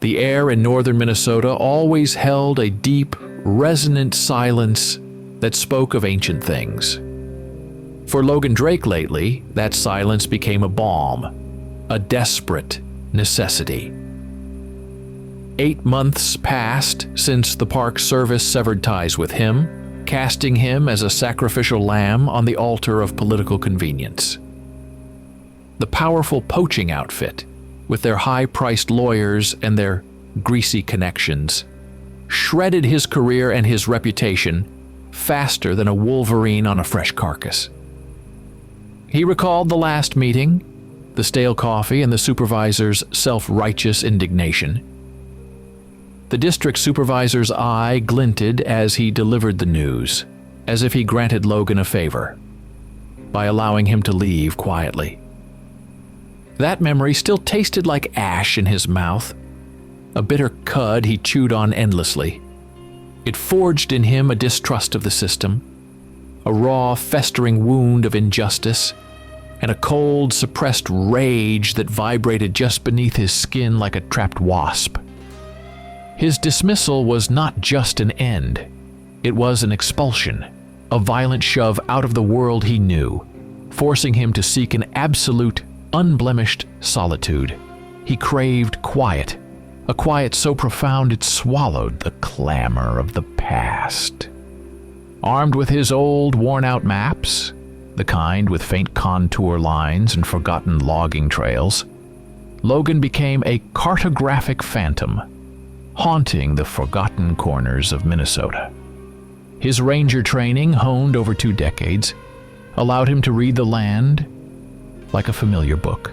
The air in northern Minnesota always held a deep, resonant silence that spoke of ancient things. For Logan Drake lately, that silence became a balm, a desperate necessity. 8 months passed since the Park Service severed ties with him, casting him as a sacrificial lamb on the altar of political convenience. The powerful poaching outfit, with their high-priced lawyers and their greasy connections, shredded his career and his reputation faster than a wolverine on a fresh carcass. He recalled the last meeting, the stale coffee and the supervisor's self-righteous indignation. The district supervisor's eye glinted as he delivered the news, as if he granted Logan a favor by allowing him to leave quietly. That memory still tasted like ash in his mouth, a bitter cud he chewed on endlessly. It forged in him a distrust of the system, a raw, festering wound of injustice, and a cold, suppressed rage that vibrated just beneath his skin like a trapped wasp. His dismissal was not just an end. It was an expulsion, a violent shove out of the world he knew, forcing him to seek an absolute, unblemished solitude. He craved quiet, a quiet so profound it swallowed the clamor of the past. Armed with his old, worn-out maps, the kind with faint contour lines and forgotten logging trails, Logan became a cartographic phantom, haunting the forgotten corners of Minnesota. His ranger training, honed over 2 decades, allowed him to read the land like a familiar book,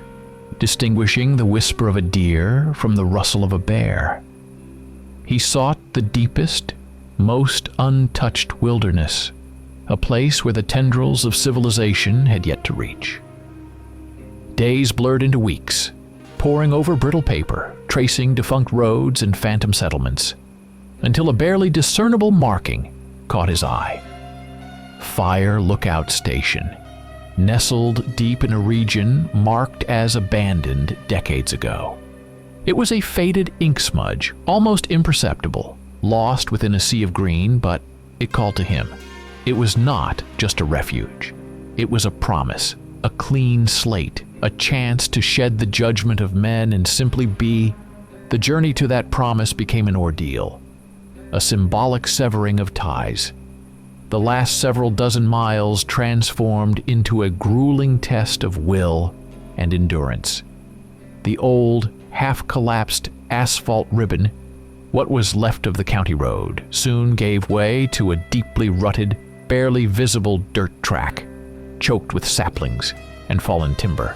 distinguishing the whisper of a deer from the rustle of a bear. He sought the deepest, most untouched wilderness, a place where the tendrils of civilization had yet to reach. Days blurred into weeks, poring over brittle paper, tracing defunct roads and phantom settlements, until a barely discernible marking caught his eye. Fire Lookout Station, nestled deep in a region marked as abandoned decades ago. It was a faded ink smudge, almost imperceptible, lost within a sea of green, but it called to him. It was not just a refuge. It was a promise, a clean slate, a chance to shed the judgment of men and simply be. The journey to that promise became an ordeal, a symbolic severing of ties. The last several dozen miles transformed into a grueling test of will and endurance. The old, half-collapsed asphalt ribbon, what was left of the county road, soon gave way to a deeply rutted, barely visible dirt track, choked with saplings and fallen timber.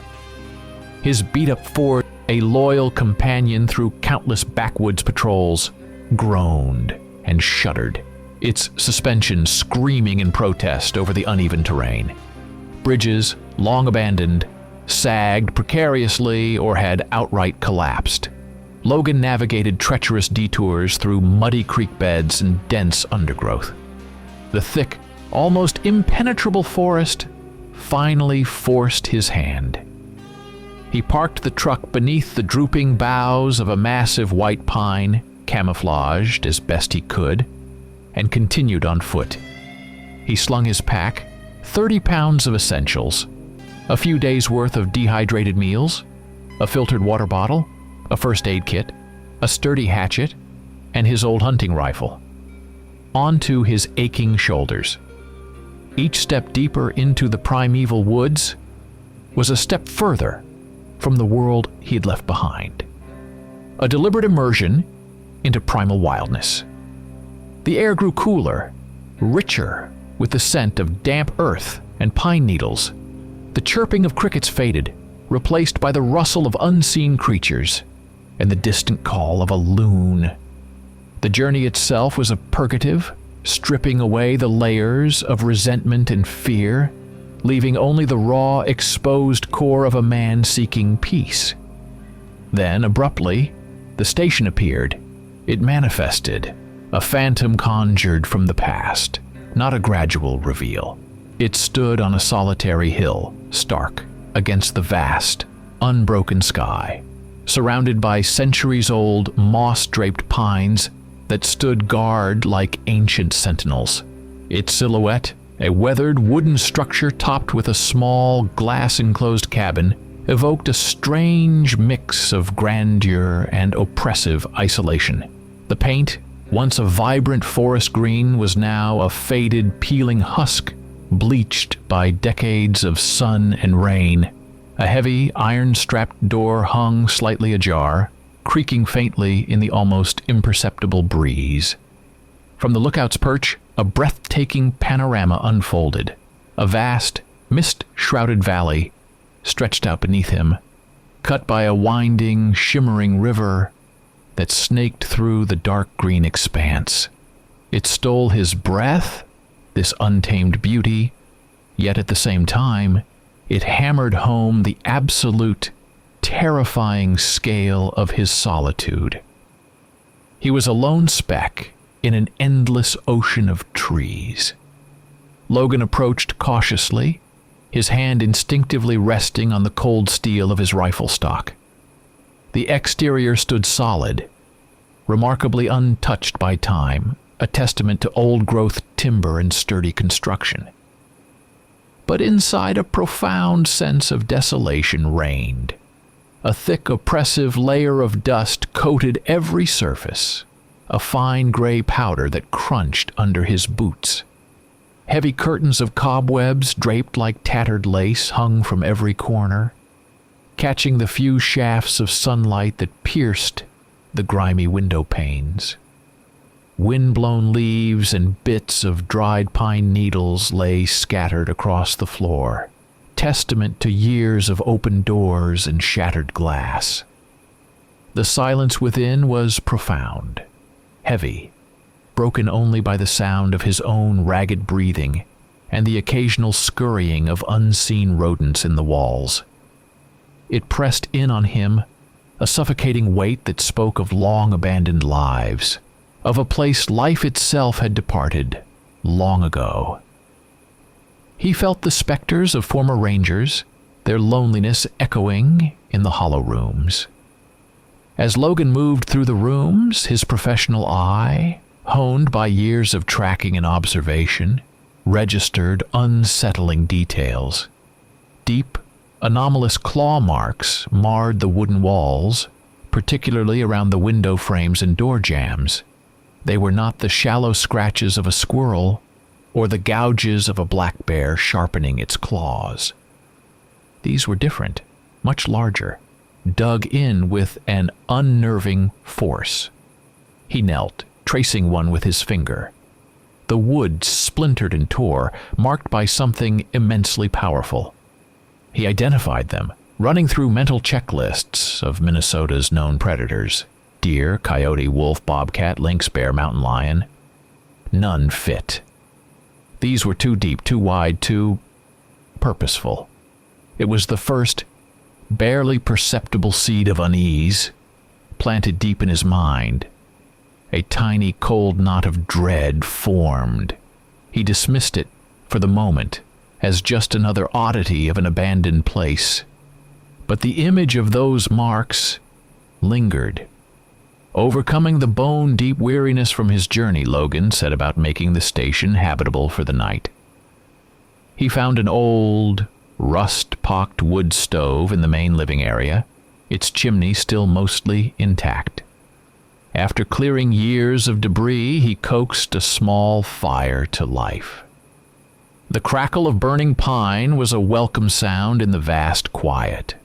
His beat-up Ford, a loyal companion through countless backwoods patrols, groaned and shuddered, its suspension screaming in protest over the uneven terrain. Bridges, long abandoned, sagged precariously or had outright collapsed. Logan navigated treacherous detours through muddy creek beds and dense undergrowth. The thick, almost impenetrable forest finally forced his hand. He parked the truck beneath the drooping boughs of a massive white pine, camouflaged as best he could, and continued on foot. He slung his pack, 30 pounds of essentials, a few days' worth of dehydrated meals, a filtered water bottle, a first aid kit, a sturdy hatchet, and his old hunting rifle, onto his aching shoulders. Each step deeper into the primeval woods was a step further from the world he had left behind. A deliberate immersion into primal wildness. The air grew cooler, richer with the scent of damp earth and pine needles. The chirping of crickets faded, replaced by the rustle of unseen creatures and the distant call of a loon. The journey itself was a purgative, stripping away the layers of resentment and fear, leaving only the raw, exposed core of a man seeking peace. Then, abruptly, the station appeared. It manifested, a phantom conjured from the past, not a gradual reveal. It stood on a solitary hill, stark, against the vast, unbroken sky, surrounded by centuries-old moss-draped pines that stood guard like ancient sentinels. Its silhouette, a weathered wooden structure topped with a small glass-enclosed cabin, evoked a strange mix of grandeur and oppressive isolation. The paint, once a vibrant forest green, was now a faded, peeling husk, bleached by decades of sun and rain. A heavy, iron-strapped door hung slightly ajar, creaking faintly in the almost imperceptible breeze. From the lookout's perch, a breathtaking panorama unfolded. A vast, mist-shrouded valley stretched out beneath him, cut by a winding, shimmering river that snaked through the dark green expanse. It stole his breath, this untamed beauty, yet at the same time, it hammered home the absolute, terrifying scale of his solitude. He was a lone speck in an endless ocean of trees. Logan approached cautiously, his hand instinctively resting on the cold steel of his rifle stock. The exterior stood solid, remarkably untouched by time, a testament to old-growth timber and sturdy construction. But inside, a profound sense of desolation reigned. A thick, oppressive layer of dust coated every surface, a fine gray powder that crunched under his boots. Heavy curtains of cobwebs draped like tattered lace hung from every corner, catching the few shafts of sunlight that pierced the grimy window panes. Wind-blown leaves and bits of dried pine needles lay scattered across the floor, testament to years of open doors and shattered glass. The silence within was profound, heavy, broken only by the sound of his own ragged breathing and the occasional scurrying of unseen rodents in the walls. It pressed in on him, a suffocating weight that spoke of long-abandoned lives, of a place life itself had departed long ago. He felt the specters of former rangers, their loneliness echoing in the hollow rooms. As Logan moved through the rooms, his professional eye, honed by years of tracking and observation, registered unsettling details. Deep, anomalous claw marks marred the wooden walls, particularly around the window frames and door jambs. They were not the shallow scratches of a squirrel or the gouges of a black bear sharpening its claws. These were different, much larger, dug in with an unnerving force. He knelt, tracing one with his finger. The wood splintered and tore, marked by something immensely powerful. He identified them, running through mental checklists of Minnesota's known predators: deer, coyote, wolf, bobcat, lynx, bear, mountain lion. None fit. These were too deep, too wide, too purposeful. It was the first, barely perceptible seed of unease, planted deep in his mind. A tiny, cold knot of dread formed. He dismissed it, for the moment, as just another oddity of an abandoned place. But the image of those marks lingered. Overcoming the bone-deep weariness from his journey, Logan set about making the station habitable for the night. He found an old, rust-pocked wood stove in the main living area, its chimney still mostly intact. After clearing years of debris, he coaxed a small fire to life. The crackle of burning pine was a welcome sound in the vast quiet.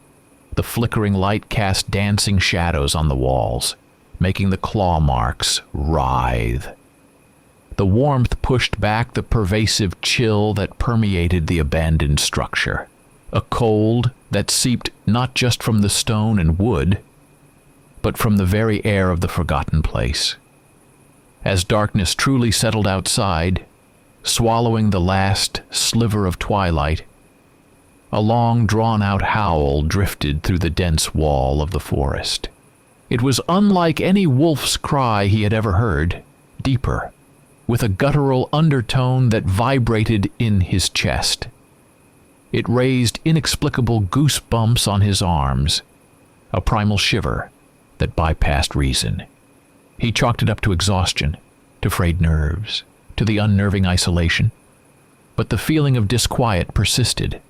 The flickering light cast dancing shadows on the walls, making the claw marks writhe. The warmth pushed back the pervasive chill that permeated the abandoned structure, a cold that seeped not just from the stone and wood, but from the very air of the forgotten place. As darkness truly settled outside, swallowing the last sliver of twilight, a long drawn-out howl drifted through the dense wall of the forest. It was unlike any wolf's cry he had ever heard, deeper, with a guttural undertone that vibrated in his chest. It raised inexplicable goosebumps on his arms, a primal shiver that bypassed reason. He chalked it up to exhaustion, to frayed nerves, to the unnerving isolation. But the feeling of disquiet persisted,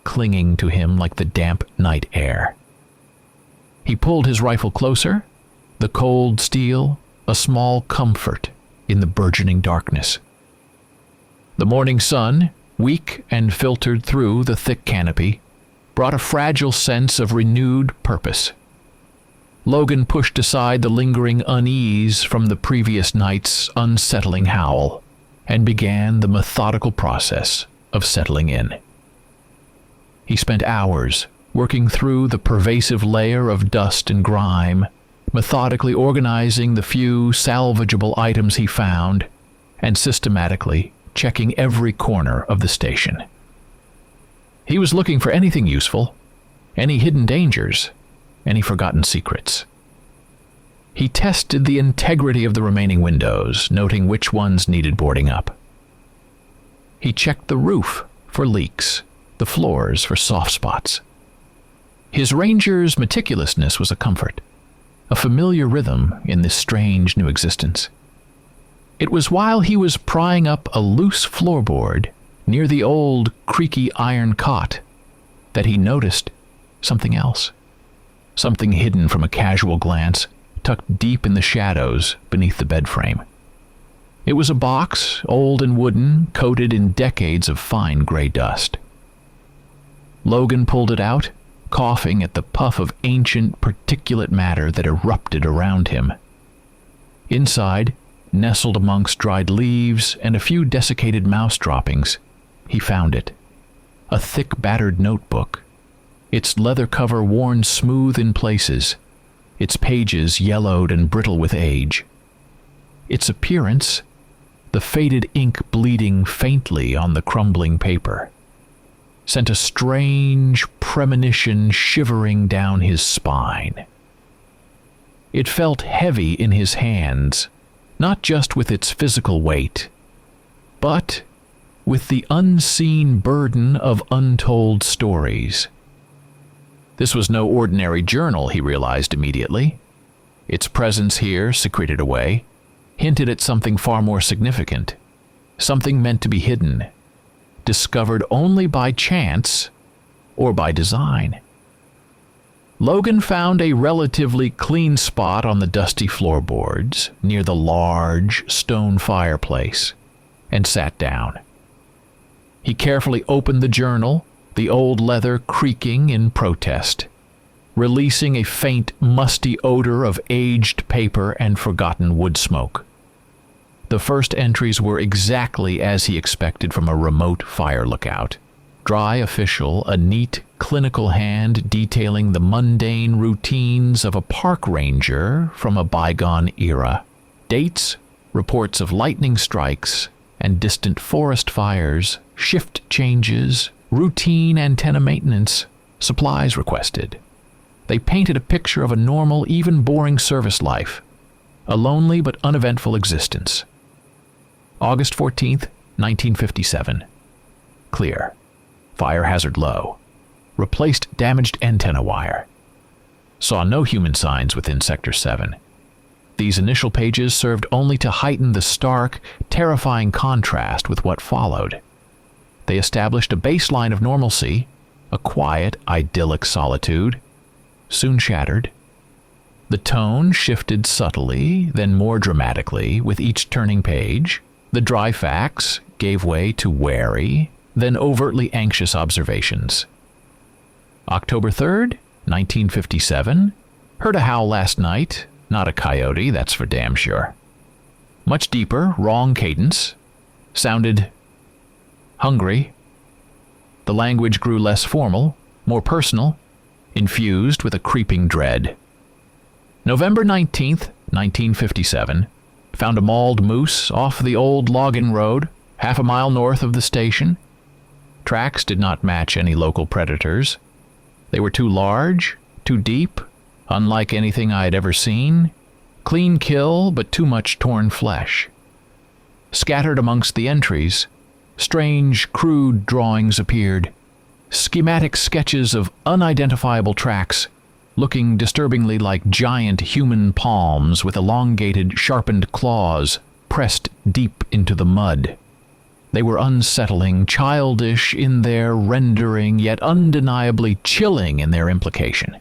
clinging to him like the damp night air. He pulled his rifle closer, the cold steel a small comfort in the burgeoning darkness. The morning sun, weak and filtered through the thick canopy, brought a fragile sense of renewed purpose. Logan pushed aside the lingering unease from the previous night's unsettling howl and began the methodical process of settling in. He spent hours working through the pervasive layer of dust and grime, methodically organizing the few salvageable items he found, and systematically checking every corner of the station. He was looking for anything useful, any hidden dangers, any forgotten secrets. He tested the integrity of the remaining windows, noting which ones needed boarding up. He checked the roof for leaks, the floors for soft spots. His ranger's meticulousness was a comfort, a familiar rhythm in this strange new existence. It was while he was prying up a loose floorboard near the old, creaky iron cot that he noticed something else, something hidden from a casual glance, tucked deep in the shadows beneath the bed frame. It was a box, old and wooden, coated in decades of fine gray dust. Logan pulled it out, coughing at the puff of ancient particulate matter that erupted around him. Inside, nestled amongst dried leaves and a few desiccated mouse droppings, he found it. A thick, battered notebook, its leather cover worn smooth in places, its pages yellowed and brittle with age. Its appearance, the faded ink bleeding faintly on the crumbling paper, sent a strange premonition shivering down his spine. It felt heavy in his hands, not just with its physical weight, but with the unseen burden of untold stories. This was no ordinary journal, he realized immediately. Its presence here, secreted away, hinted at something far more significant, something meant to be hidden, discovered only by chance or by design. Logan found a relatively clean spot on the dusty floorboards near the large stone fireplace and sat down. He carefully opened the journal, the old leather creaking in protest, releasing a faint, musty odor of aged paper and forgotten wood smoke. The first entries were exactly as he expected from a remote fire lookout. Dry, official, a neat, clinical hand detailing the mundane routines of a park ranger from a bygone era. Dates, reports of lightning strikes and distant forest fires, shift changes, routine antenna maintenance, supplies requested. They painted a picture of a normal, even boring service life, a lonely but uneventful existence. August 14th, 1957. Clear. Fire hazard low. Replaced damaged antenna wire. Saw no human signs within Sector 7. These initial pages served only to heighten the stark, terrifying contrast with what followed. They established a baseline of normalcy, a quiet, idyllic solitude, soon shattered. The tone shifted subtly, then more dramatically with each turning page. The dry facts gave way to wary, then overtly anxious observations. October 3rd, 1957. Heard a howl last night. Not a coyote, that's for damn sure. Much deeper, wrong cadence. Sounded hungry. The language grew less formal, more personal, infused with a creeping dread. November 19th, 1957. Found a mauled moose off the old logging road, half a mile north of the station. Tracks did not match any local predators. They were too large, too deep, unlike anything I had ever seen. Clean kill, but too much torn flesh. Scattered amongst the entries, strange, crude drawings appeared, schematic sketches of unidentifiable tracks, looking disturbingly like giant human palms with elongated, sharpened claws pressed deep into the mud. They were unsettling, childish in their rendering, yet undeniably chilling in their implication.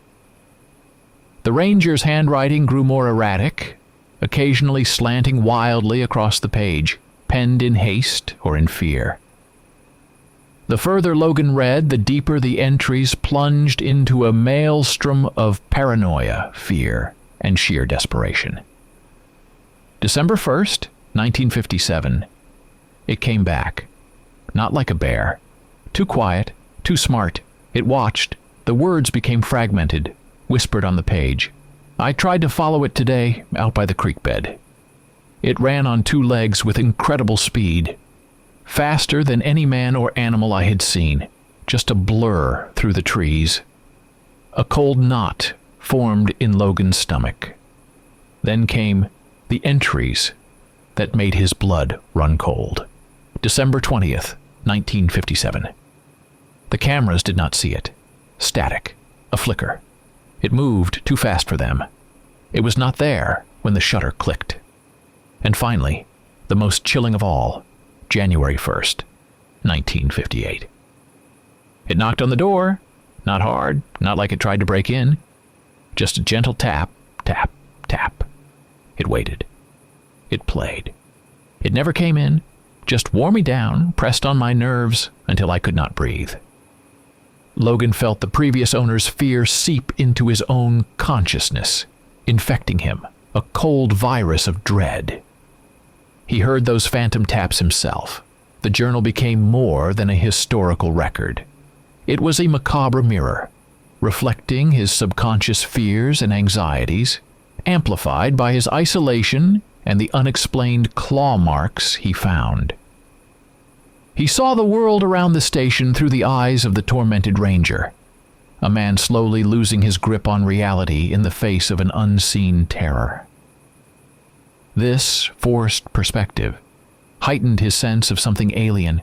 The ranger's handwriting grew more erratic, occasionally slanting wildly across the page, penned in haste or in fear. The further Logan read, the deeper the entries plunged into a maelstrom of paranoia, fear, and sheer desperation. December 1st, 1957. It came back. Not like a bear. Too quiet, too smart. It watched. The words became fragmented, whispered on the page. I tried to follow it today, out by the creek bed. It ran on two legs with incredible speed. Faster than any man or animal I had seen, just a blur through the trees. A cold knot formed in Logan's stomach. Then came the entries that made his blood run cold. December 20th, 1957. The cameras did not see it. Static. A flicker. It moved too fast for them. It was not there when the shutter clicked. And finally, the most chilling of all, January 1st, 1958. It knocked on the door, not hard, not like it tried to break in. Just a gentle tap, tap, tap. It waited. It played. It never came in, just wore me down, pressed on my nerves until I could not breathe. Logan felt the previous owner's fear seep into his own consciousness, infecting him, a cold virus of dread. He heard those phantom taps himself. The journal became more than a historical record. It was a macabre mirror, reflecting his subconscious fears and anxieties, amplified by his isolation and the unexplained claw marks he found. He saw the world around the station through the eyes of the tormented ranger, a man slowly losing his grip on reality in the face of an unseen terror. This forced perspective heightened his sense of something alien,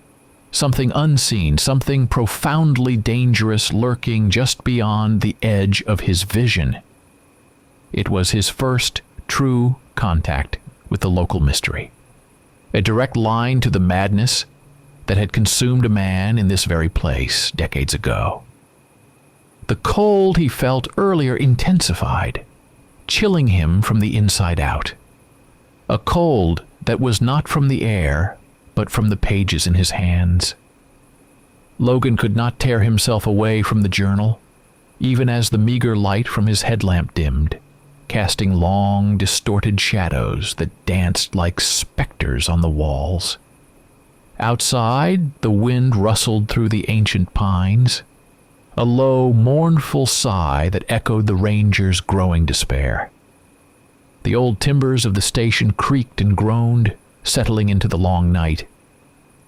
something unseen, something profoundly dangerous lurking just beyond the edge of his vision. It was his first true contact with the local mystery, a direct line to the madness that had consumed a man in this very place decades ago. The cold he felt earlier intensified, chilling him from the inside out. A cold that was not from the air, but from the pages in his hands. Logan could not tear himself away from the journal, even as the meager light from his headlamp dimmed, casting long, distorted shadows that danced like specters on the walls. Outside, the wind rustled through the ancient pines, a low, mournful sigh that echoed the ranger's growing despair. The old timbers of the station creaked and groaned, settling into the long night.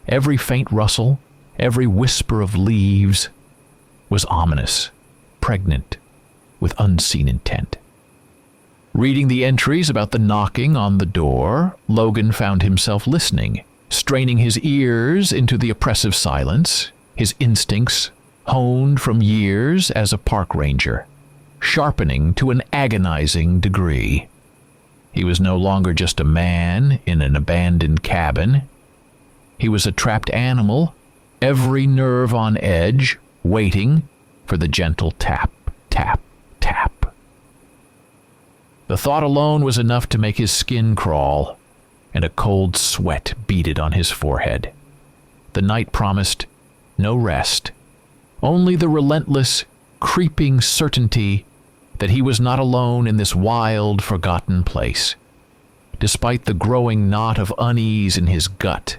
Every faint rustle, every whisper of leaves was ominous, pregnant with unseen intent. Reading the entries about the knocking on the door, Logan found himself listening, straining his ears into the oppressive silence, his instincts, honed from years as a park ranger, sharpening to an agonizing degree. He was no longer just a man in an abandoned cabin. He was a trapped animal, every nerve on edge, waiting for the gentle tap, tap, tap. The thought alone was enough to make his skin crawl, and a cold sweat beaded on his forehead. The night promised no rest, only the relentless, creeping certainty that he was not alone in this wild, forgotten place. Despite the growing knot of unease in his gut,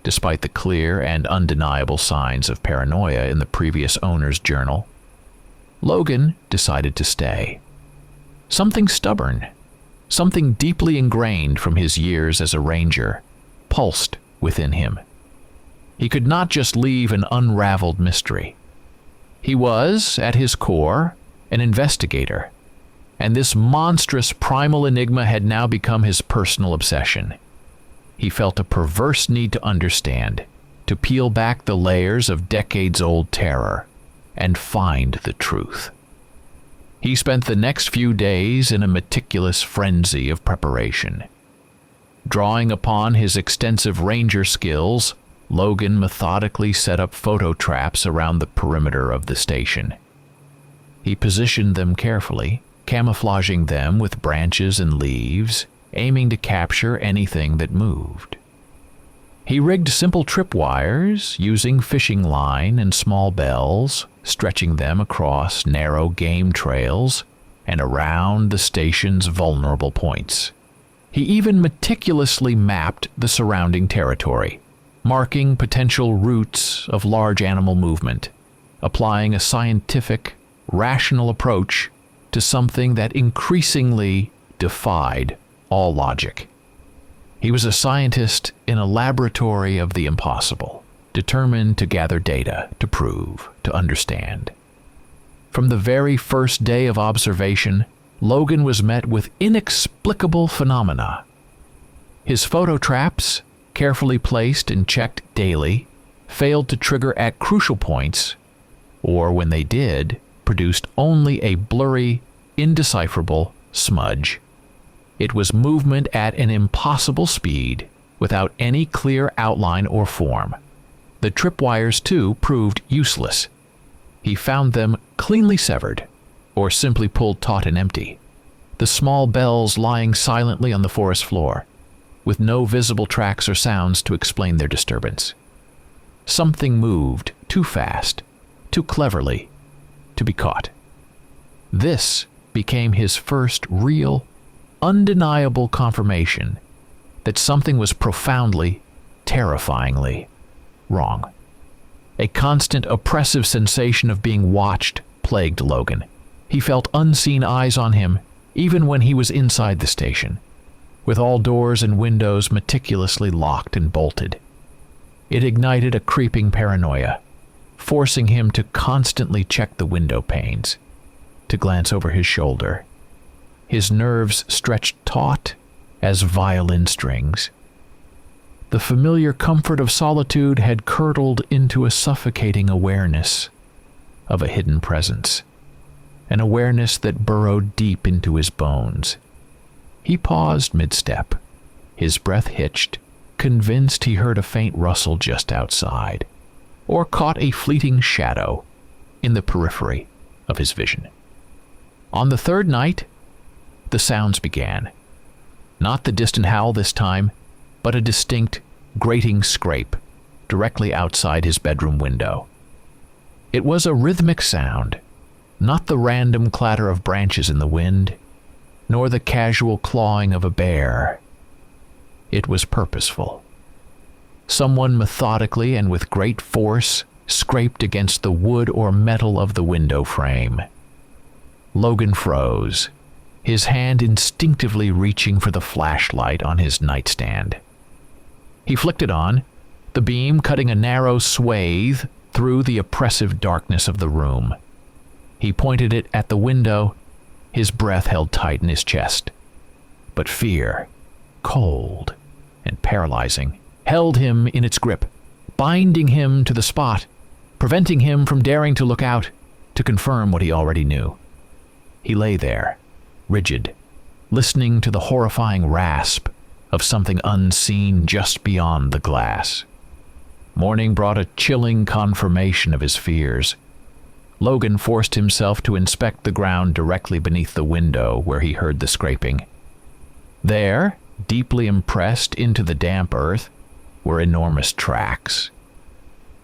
despite the clear and undeniable signs of paranoia in the previous owner's journal, Logan decided to stay. Something stubborn, something deeply ingrained from his years as a ranger, pulsed within him. He could not just leave an unraveled mystery. He was, at his core, an investigator, and this monstrous primal enigma had now become his personal obsession. He felt a perverse need to understand, to peel back the layers of decades-old terror, and find the truth. He spent the next few days in a meticulous frenzy of preparation. Drawing upon his extensive ranger skills, Logan methodically set up photo traps around the perimeter of the station. He positioned them carefully, camouflaging them with branches and leaves, aiming to capture anything that moved. He rigged simple tripwires using fishing line and small bells, stretching them across narrow game trails and around the station's vulnerable points. He even meticulously mapped the surrounding territory, marking potential routes of large animal movement, applying a scientific, rational approach to something that increasingly defied all logic. He was a scientist in a laboratory of the impossible, determined to gather data, to prove, to understand. From the very first day of observation, Logan was met with inexplicable phenomena. His photo traps, carefully placed and checked daily, failed to trigger at crucial points, or when they did, produced only a blurry, indecipherable smudge. It was movement at an impossible speed, without any clear outline or form. The tripwires, too, proved useless. He found them cleanly severed, or simply pulled taut and empty, the small bells lying silently on the forest floor, with no visible tracks or sounds to explain their disturbance. Something moved too fast, too cleverly, to be caught. This became his first real, undeniable confirmation that something was profoundly, terrifyingly wrong. A constant oppressive sensation of being watched plagued Logan. He felt unseen eyes on him even when he was inside the station, with all doors and windows meticulously locked and bolted. It ignited a creeping paranoia, forcing him to constantly check the window panes, to glance over his shoulder. His nerves stretched taut as violin strings. The familiar comfort of solitude had curdled into a suffocating awareness of a hidden presence, an awareness that burrowed deep into his bones. He paused mid-step, his breath hitched, convinced he heard a faint rustle just outside, or caught a fleeting shadow in the periphery of his vision. On the third night, the sounds began. Not the distant howl this time, but a distinct, grating scrape directly outside his bedroom window. It was a rhythmic sound, not the random clatter of branches in the wind, nor the casual clawing of a bear. It was purposeful. Someone methodically and with great force scraped against the wood or metal of the window frame. Logan froze, his hand instinctively reaching for the flashlight on his nightstand. He flicked it on, the beam cutting a narrow swathe through the oppressive darkness of the room. He pointed it at the window, his breath held tight in his chest. But fear, cold and paralyzing, held him in its grip, binding him to the spot, preventing him from daring to look out to confirm what he already knew. He lay there, rigid, listening to the horrifying rasp of something unseen just beyond the glass. Morning brought a chilling confirmation of his fears. Logan forced himself to inspect the ground directly beneath the window where he heard the scraping. There, deeply impressed into the damp earth, were enormous tracks.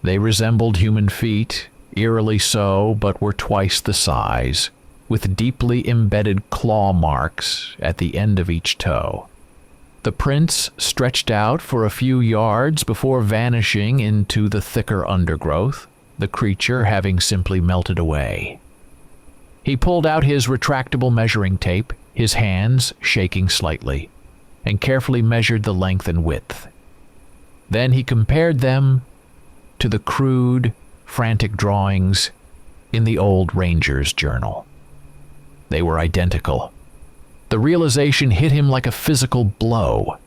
They resembled human feet, eerily so, but were twice the size, with deeply embedded claw marks at the end of each toe. The prints stretched out for a few yards before vanishing into the thicker undergrowth, the creature having simply melted away. He pulled out his retractable measuring tape, his hands shaking slightly, and carefully measured the length and width. Then he compared them to the crude, frantic drawings in the old ranger's journal. They were identical. The realization hit him like a physical blow,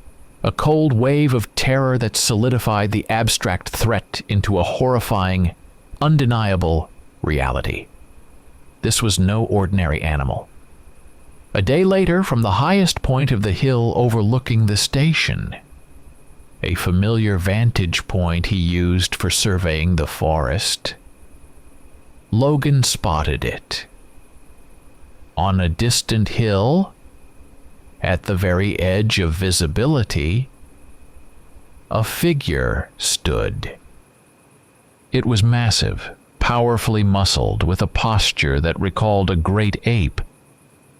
a cold wave of terror that solidified the abstract threat into a horrifying, undeniable reality. This was no ordinary animal. A day later, from the highest point of the hill overlooking the station, a familiar vantage point he used for surveying the forest, Logan spotted it. On a distant hill, at the very edge of visibility, a figure stood. It was massive, powerfully muscled, with a posture that recalled a great ape,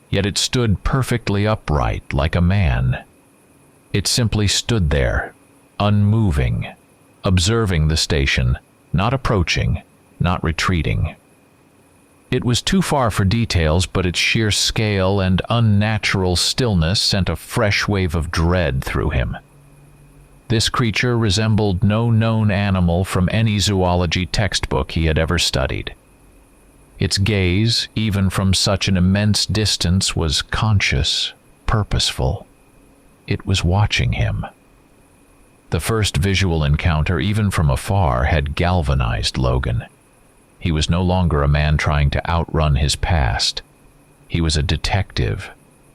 yet it stood perfectly upright like a man. It simply stood there, unmoving, observing the station, not approaching, not retreating. It was too far for details, but its sheer scale and unnatural stillness sent a fresh wave of dread through him. This creature resembled no known animal from any zoology textbook he had ever studied. Its gaze, even from such an immense distance, was conscious, purposeful. It was watching him. The first visual encounter, even from afar, had galvanized Logan. He was no longer a man trying to outrun his past. He was a detective,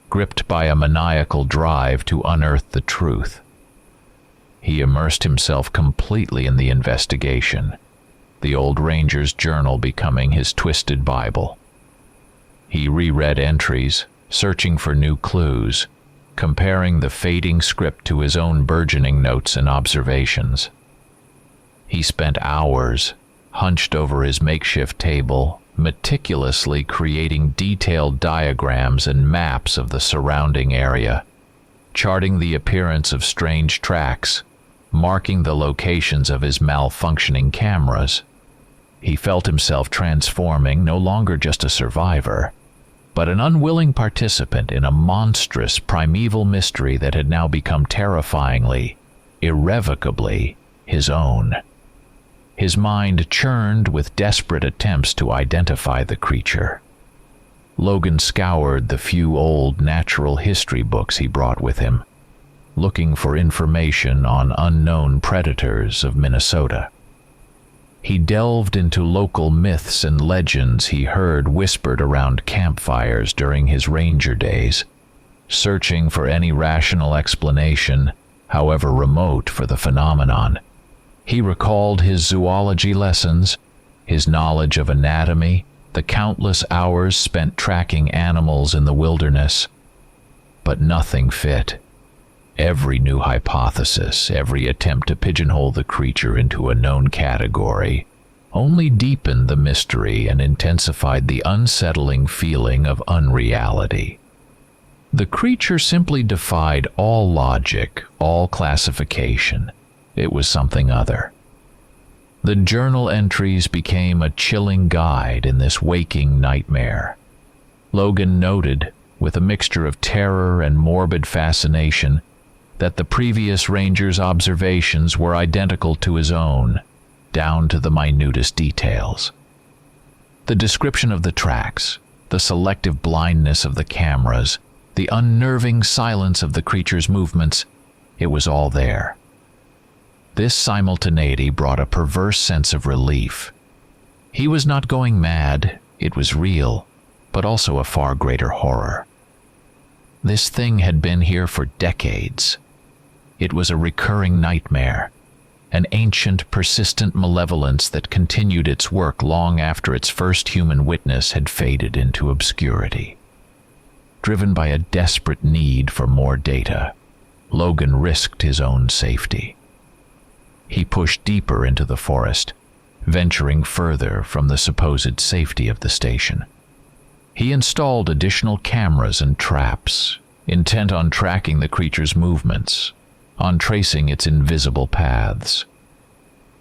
gripped by a maniacal drive to unearth the truth. He immersed himself completely in the investigation, the old ranger's journal becoming his twisted Bible. He reread entries, searching for new clues, comparing the fading script to his own burgeoning notes and observations. He spent hours, hunched over his makeshift table, meticulously creating detailed diagrams and maps of the surrounding area, charting the appearance of strange tracks, marking the locations of his malfunctioning cameras. He felt himself transforming, no longer just a survivor, but an unwilling participant in a monstrous, primeval mystery that had now become terrifyingly, irrevocably his own. His mind churned with desperate attempts to identify the creature. Logan scoured the few old natural history books he brought with him, looking for information on unknown predators of Minnesota. He delved into local myths and legends he heard whispered around campfires during his ranger days, searching for any rational explanation, however remote, for the phenomenon. He recalled his zoology lessons, his knowledge of anatomy, the countless hours spent tracking animals in the wilderness, but nothing fit. Every new hypothesis, every attempt to pigeonhole the creature into a known category, only deepened the mystery and intensified the unsettling feeling of unreality. The creature simply defied all logic, all classification. It was something other. The journal entries became a chilling guide in this waking nightmare. Logan noted, with a mixture of terror and morbid fascination, that the previous ranger's observations were identical to his own, down to the minutest details. The description of the tracks, the selective blindness of the cameras, the unnerving silence of the creature's movements, it was all there. This simultaneity brought a perverse sense of relief. He was not going mad, it was real, but also a far greater horror. This thing had been here for decades. It was a recurring nightmare, an ancient, persistent malevolence that continued its work long after its first human witness had faded into obscurity. Driven by a desperate need for more data, Logan risked his own safety. He pushed deeper into the forest, venturing further from the supposed safety of the station. He installed additional cameras and traps, intent on tracking the creature's movements, on tracing its invisible paths.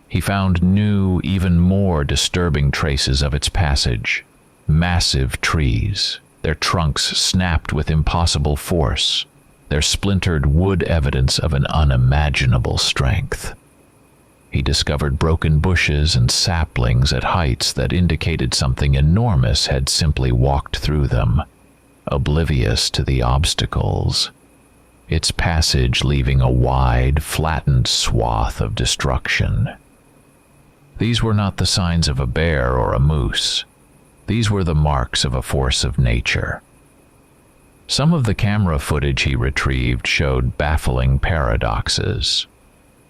He found new, even more disturbing traces of its passage. Massive trees, their trunks snapped with impossible force, their splintered wood evidence of an unimaginable strength. He discovered broken bushes and saplings at heights that indicated something enormous had simply walked through them, oblivious to the obstacles, its passage leaving a wide, flattened swath of destruction. These were not the signs of a bear or a moose. These were the marks of a force of nature. Some of the camera footage he retrieved showed baffling paradoxes.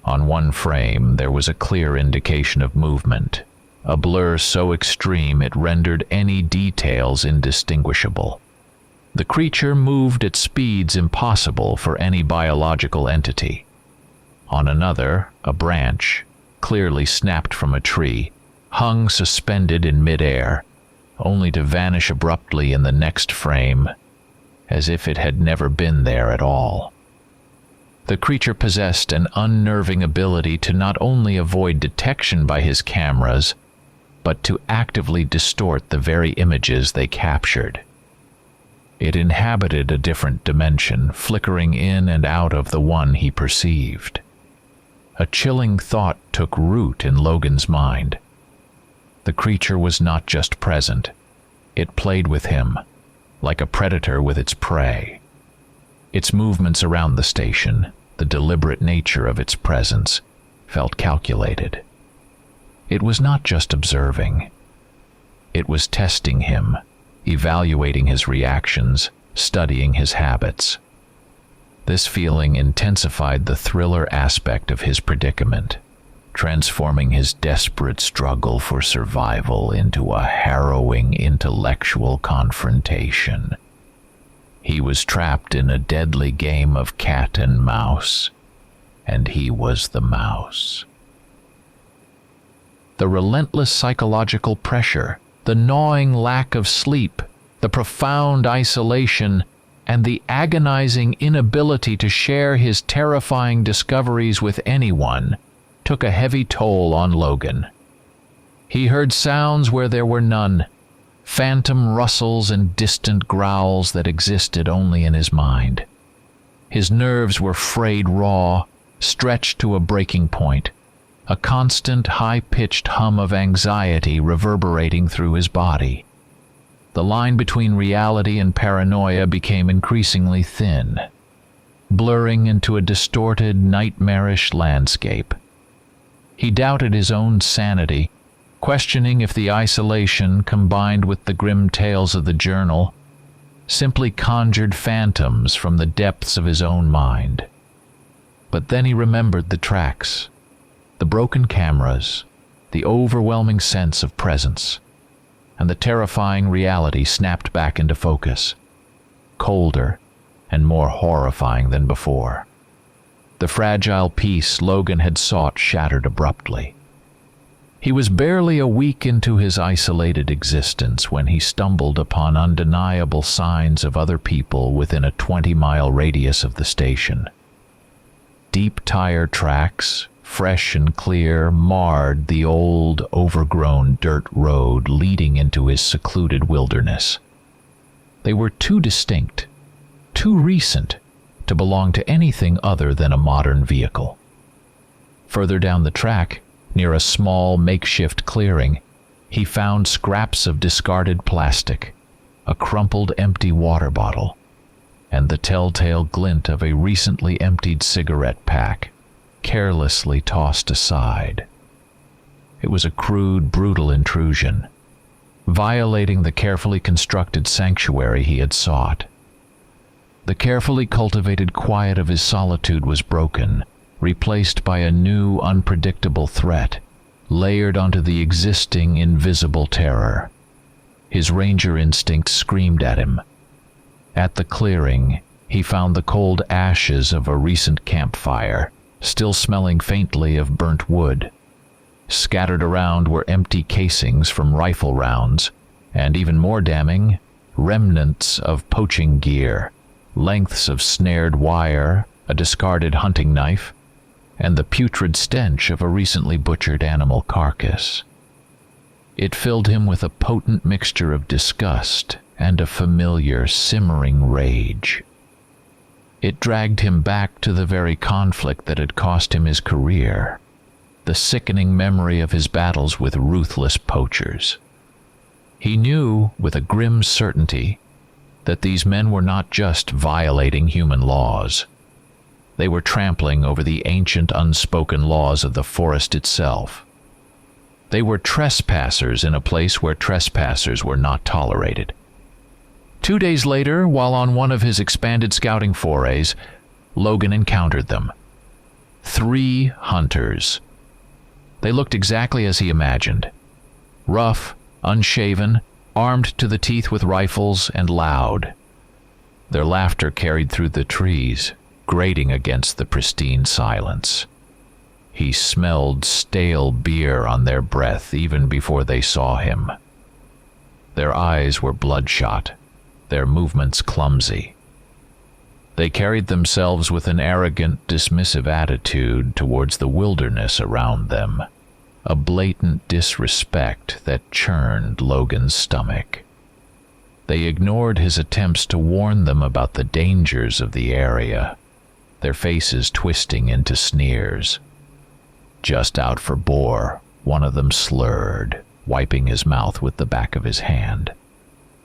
On one frame, there was a clear indication of movement, a blur so extreme it rendered any details indistinguishable. The creature moved at speeds impossible for any biological entity. On another, a branch, clearly snapped from a tree, hung suspended in midair, only to vanish abruptly in the next frame, as if it had never been there at all. The creature possessed an unnerving ability to not only avoid detection by his cameras, but to actively distort the very images they captured. It inhabited a different dimension, flickering in and out of the one he perceived. A chilling thought took root in Logan's mind. The creature was not just present. It played with him, like a predator with its prey. Its movements around the station, the deliberate nature of its presence, felt calculated. It was not just observing. It was testing him, evaluating his reactions, studying his habits. This feeling intensified the thriller aspect of his predicament, transforming his desperate struggle for survival into a harrowing intellectual confrontation. He was trapped in a deadly game of cat and mouse, and he was the mouse. The relentless psychological pressure, the gnawing lack of sleep, the profound isolation, and the agonizing inability to share his terrifying discoveries with anyone took a heavy toll on Logan. He heard sounds where there were none, phantom rustles and distant growls that existed only in his mind. His nerves were frayed raw, stretched to a breaking point, a constant high-pitched hum of anxiety reverberating through his body. The line between reality and paranoia became increasingly thin, blurring into a distorted, nightmarish landscape. He doubted his own sanity, questioning if the isolation, combined with the grim tales of the journal, simply conjured phantoms from the depths of his own mind. But then he remembered the tracks, the broken cameras, the overwhelming sense of presence, and the terrifying reality snapped back into focus, colder and more horrifying than before. The fragile peace Logan had sought shattered abruptly. He was barely a week into his isolated existence when he stumbled upon undeniable signs of other people within a 20-mile radius of the station. Deep tire tracks, fresh and clear, marred the old, overgrown dirt road leading into his secluded wilderness. They were too distinct, too recent, to belong to anything other than a modern vehicle. Further down the track, near a small makeshift clearing, he found scraps of discarded plastic, a crumpled empty water bottle, and the telltale glint of a recently emptied cigarette pack, carelessly tossed aside. It was a crude, brutal intrusion, violating the carefully constructed sanctuary he had sought. The carefully cultivated quiet of his solitude was broken, replaced by a new, unpredictable threat, layered onto the existing, invisible terror. His ranger instinct screamed at him. At the clearing, he found the cold ashes of a recent campfire, still smelling faintly of burnt wood. Scattered around were empty casings from rifle rounds, and even more damning, remnants of poaching gear, lengths of snared wire, a discarded hunting knife, and the putrid stench of a recently butchered animal carcass. It filled him with a potent mixture of disgust and a familiar, simmering rage. It dragged him back to the very conflict that had cost him his career, the sickening memory of his battles with ruthless poachers. He knew, with a grim certainty, that these men were not just violating human laws. They were trampling over the ancient unspoken laws of the forest itself. They were trespassers in a place where trespassers were not tolerated. 2 days later, while on one of his expanded scouting forays, Logan encountered them. 3 hunters. They looked exactly as he imagined. Rough, unshaven, armed to the teeth with rifles, and loud. Their laughter carried through the trees, grating against the pristine silence. He smelled stale beer on their breath even before they saw him. Their eyes were bloodshot, their movements clumsy. They carried themselves with an arrogant, dismissive attitude towards the wilderness around them, a blatant disrespect that churned Logan's stomach. They ignored his attempts to warn them about the dangers of the area, their faces twisting into sneers. "Just out for boar," one of them slurred, wiping his mouth with the back of his hand.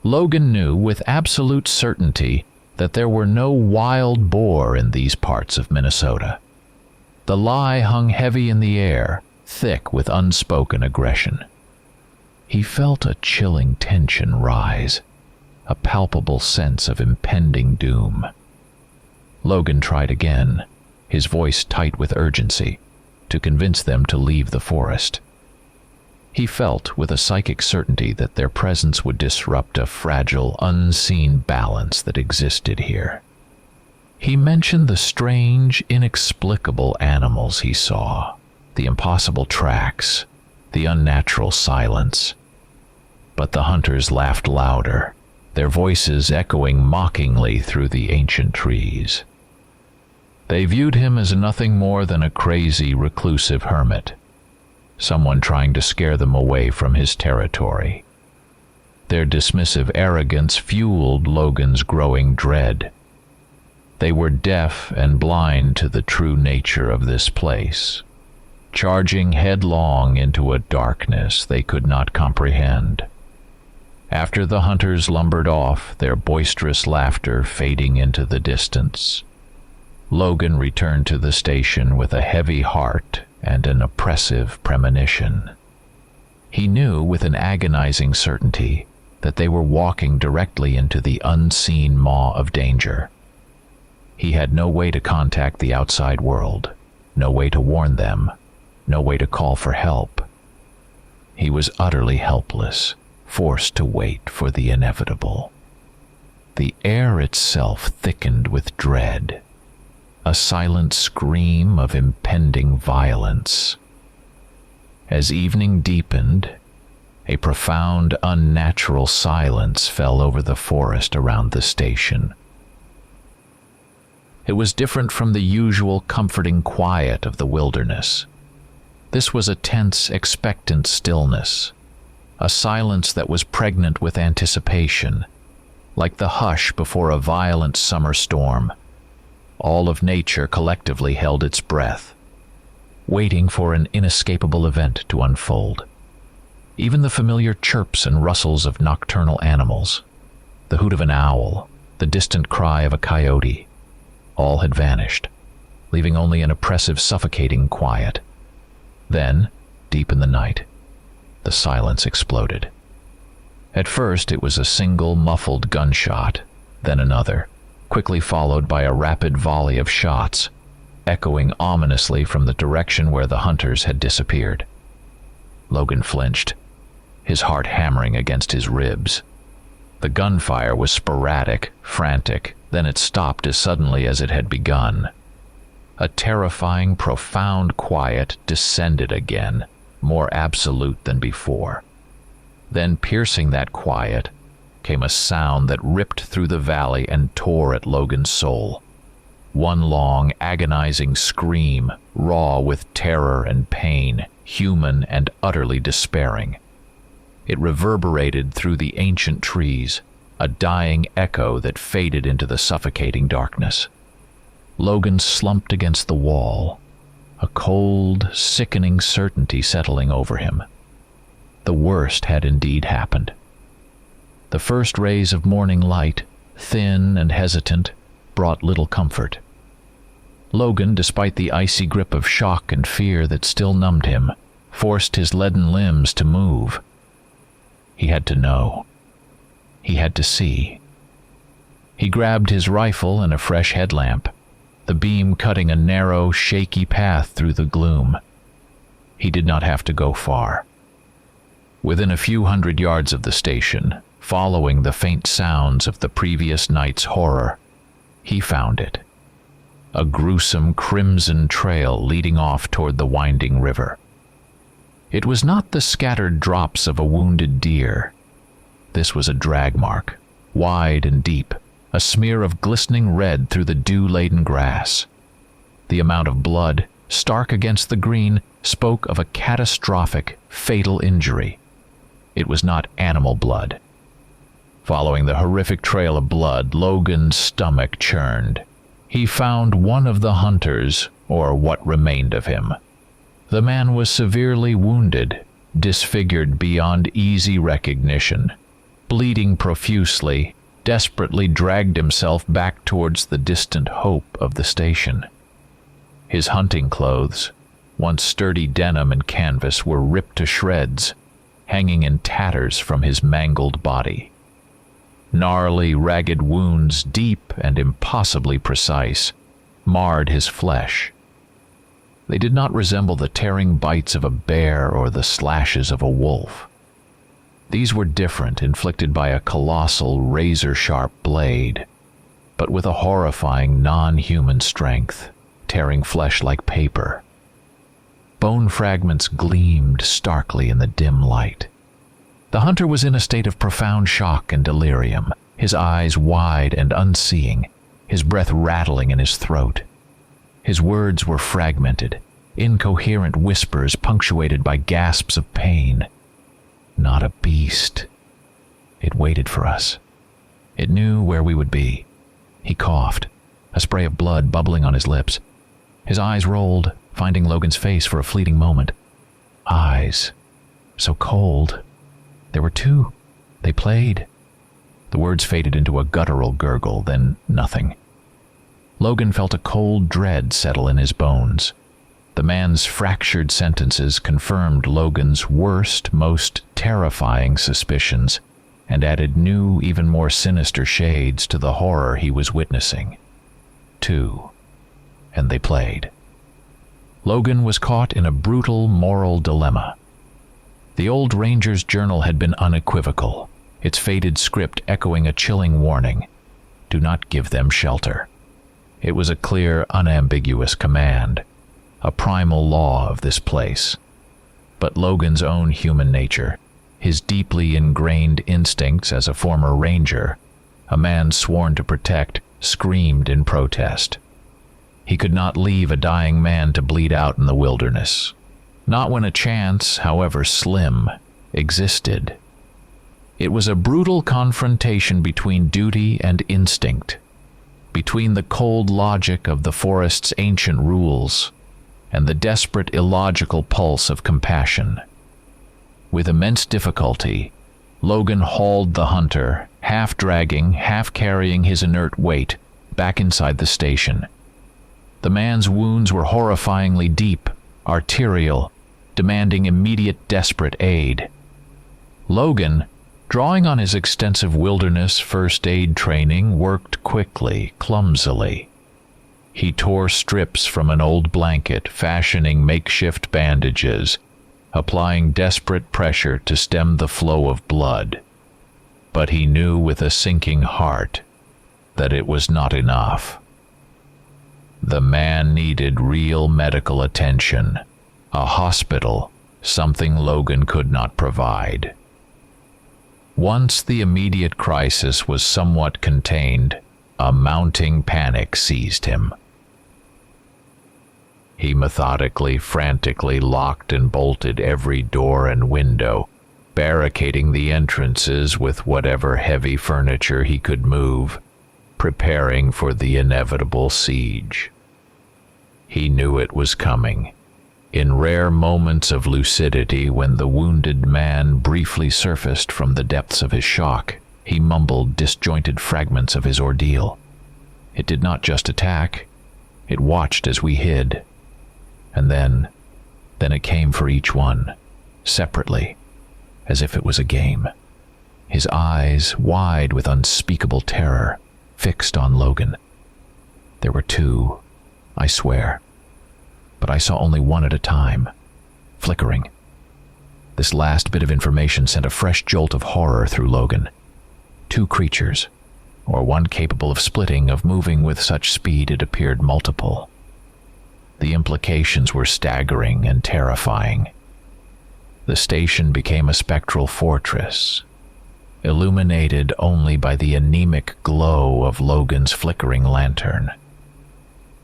Logan knew with absolute certainty that there were no wild boar in these parts of Minnesota. The lie hung heavy in the air, thick with unspoken aggression. He felt a chilling tension rise, a palpable sense of impending doom. Logan tried again, his voice tight with urgency, to convince them to leave the forest. He felt with a psychic certainty that their presence would disrupt a fragile, unseen balance that existed here. He mentioned the strange, inexplicable animals he saw, the impossible tracks, the unnatural silence. But the hunters laughed louder, their voices echoing mockingly through the ancient trees. They viewed him as nothing more than a crazy, reclusive hermit, someone trying to scare them away from his territory. Their dismissive arrogance fueled Logan's growing dread. They were deaf and blind to the true nature of this place, charging headlong into a darkness they could not comprehend. After the hunters lumbered off, their boisterous laughter fading into the distance, Logan returned to the station with a heavy heart and an oppressive premonition. He knew with an agonizing certainty that they were walking directly into the unseen maw of danger. He had no way to contact the outside world, no way to warn them, no way to call for help. He was utterly helpless, forced to wait for the inevitable. The air itself thickened with dread, a silent scream of impending violence. As evening deepened, a profound, unnatural silence fell over the forest around the station. It was different from the usual comforting quiet of the wilderness. This was a tense, expectant stillness, a silence that was pregnant with anticipation, like the hush before a violent summer storm. All of nature collectively held its breath, waiting for an inescapable event to unfold. Even the familiar chirps and rustles of nocturnal animals, the hoot of an owl, the distant cry of a coyote, all had vanished, leaving only an oppressive, suffocating quiet. Then, deep in the night, the silence exploded. At first it was a single muffled gunshot, then another, quickly followed by a rapid volley of shots, echoing ominously from the direction where the hunters had disappeared. Logan flinched, his heart hammering against his ribs. The gunfire was sporadic, frantic, then it stopped as suddenly as it had begun. A terrifying, profound quiet descended again, more absolute than before. Then, piercing that quiet, came a sound that ripped through the valley and tore at Logan's soul. One long, agonizing scream, raw with terror and pain, human and utterly despairing. It reverberated through the ancient trees, a dying echo that faded into the suffocating darkness. Logan slumped against the wall, a cold, sickening certainty settling over him. The worst had indeed happened. The first rays of morning light, thin and hesitant, brought little comfort. Logan, despite the icy grip of shock and fear that still numbed him, forced his leaden limbs to move. He had to know. He had to see. He grabbed his rifle and a fresh headlamp, the beam cutting a narrow, shaky path through the gloom. He did not have to go far. Within a few hundred yards of the station, following the faint sounds of the previous night's horror, he found it. A gruesome crimson trail leading off toward the winding river. It was not the scattered drops of a wounded deer. This was a drag mark, wide and deep, a smear of glistening red through the dew-laden grass. The amount of blood, stark against the green, spoke of a catastrophic, fatal injury. It was not animal blood. Following the horrific trail of blood, Logan's stomach churned. He found one of the hunters, or what remained of him. The man was severely wounded, disfigured beyond easy recognition. Bleeding profusely, desperately dragged himself back towards the distant hope of the station. His hunting clothes, once sturdy denim and canvas, were ripped to shreds, hanging in tatters from his mangled body. Gnarly, ragged wounds, deep and impossibly precise, marred his flesh. They did not resemble the tearing bites of a bear or the slashes of a wolf. These were different, inflicted by a colossal, razor-sharp blade, but with a horrifying, non-human strength, tearing flesh like paper. Bone fragments gleamed starkly in the dim light. The hunter was in a state of profound shock and delirium, his eyes wide and unseeing, his breath rattling in his throat. His words were fragmented, incoherent whispers punctuated by gasps of pain. Not a beast. It waited for us. It knew where we would be. He coughed, a spray of blood bubbling on his lips. His eyes rolled, finding Logan's face for a fleeting moment. Eyes, so cold. There were two. They played. The words faded into a guttural gurgle, then nothing. Logan felt a cold dread settle in his bones. The man's fractured sentences confirmed Logan's worst, most terrifying suspicions, and added new, even more sinister shades to the horror he was witnessing. Two. And they played. Logan was caught in a brutal moral dilemma. The old ranger's journal had been unequivocal, its faded script echoing a chilling warning. Do not give them shelter. It was a clear, unambiguous command, a primal law of this place. But Logan's own human nature, his deeply ingrained instincts as a former ranger, a man sworn to protect, screamed in protest. He could not leave a dying man to bleed out in the wilderness. Not when a chance, however slim, existed. It was a brutal confrontation between duty and instinct, between the cold logic of the forest's ancient rules and the desperate, illogical pulse of compassion. With immense difficulty, Logan hauled the hunter, half dragging, half carrying his inert weight, back inside the station. The man's wounds were horrifyingly deep, arterial, demanding immediate, desperate aid. Logan, drawing on his extensive wilderness first aid training, worked quickly, clumsily. He tore strips from an old blanket, fashioning makeshift bandages, applying desperate pressure to stem the flow of blood. But he knew with a sinking heart that it was not enough. The man needed real medical attention, a hospital, something Logan could not provide. Once the immediate crisis was somewhat contained, a mounting panic seized him. He methodically, frantically locked and bolted every door and window, barricading the entrances with whatever heavy furniture he could move, preparing for the inevitable siege. He knew it was coming. In rare moments of lucidity, when the wounded man briefly surfaced from the depths of his shock, he mumbled disjointed fragments of his ordeal. It did not just attack. It watched as we hid. And then, Then it came for each one, separately, as if it was a game. His eyes, wide with unspeakable terror, fixed on Logan. There were two, I swear, but I saw only one at a time, flickering. This last bit of information sent a fresh jolt of horror through Logan. Two creatures, or one capable of splitting, of moving with such speed it appeared multiple. The implications were staggering and terrifying. The station became a spectral fortress, illuminated only by the anemic glow of Logan's flickering lantern.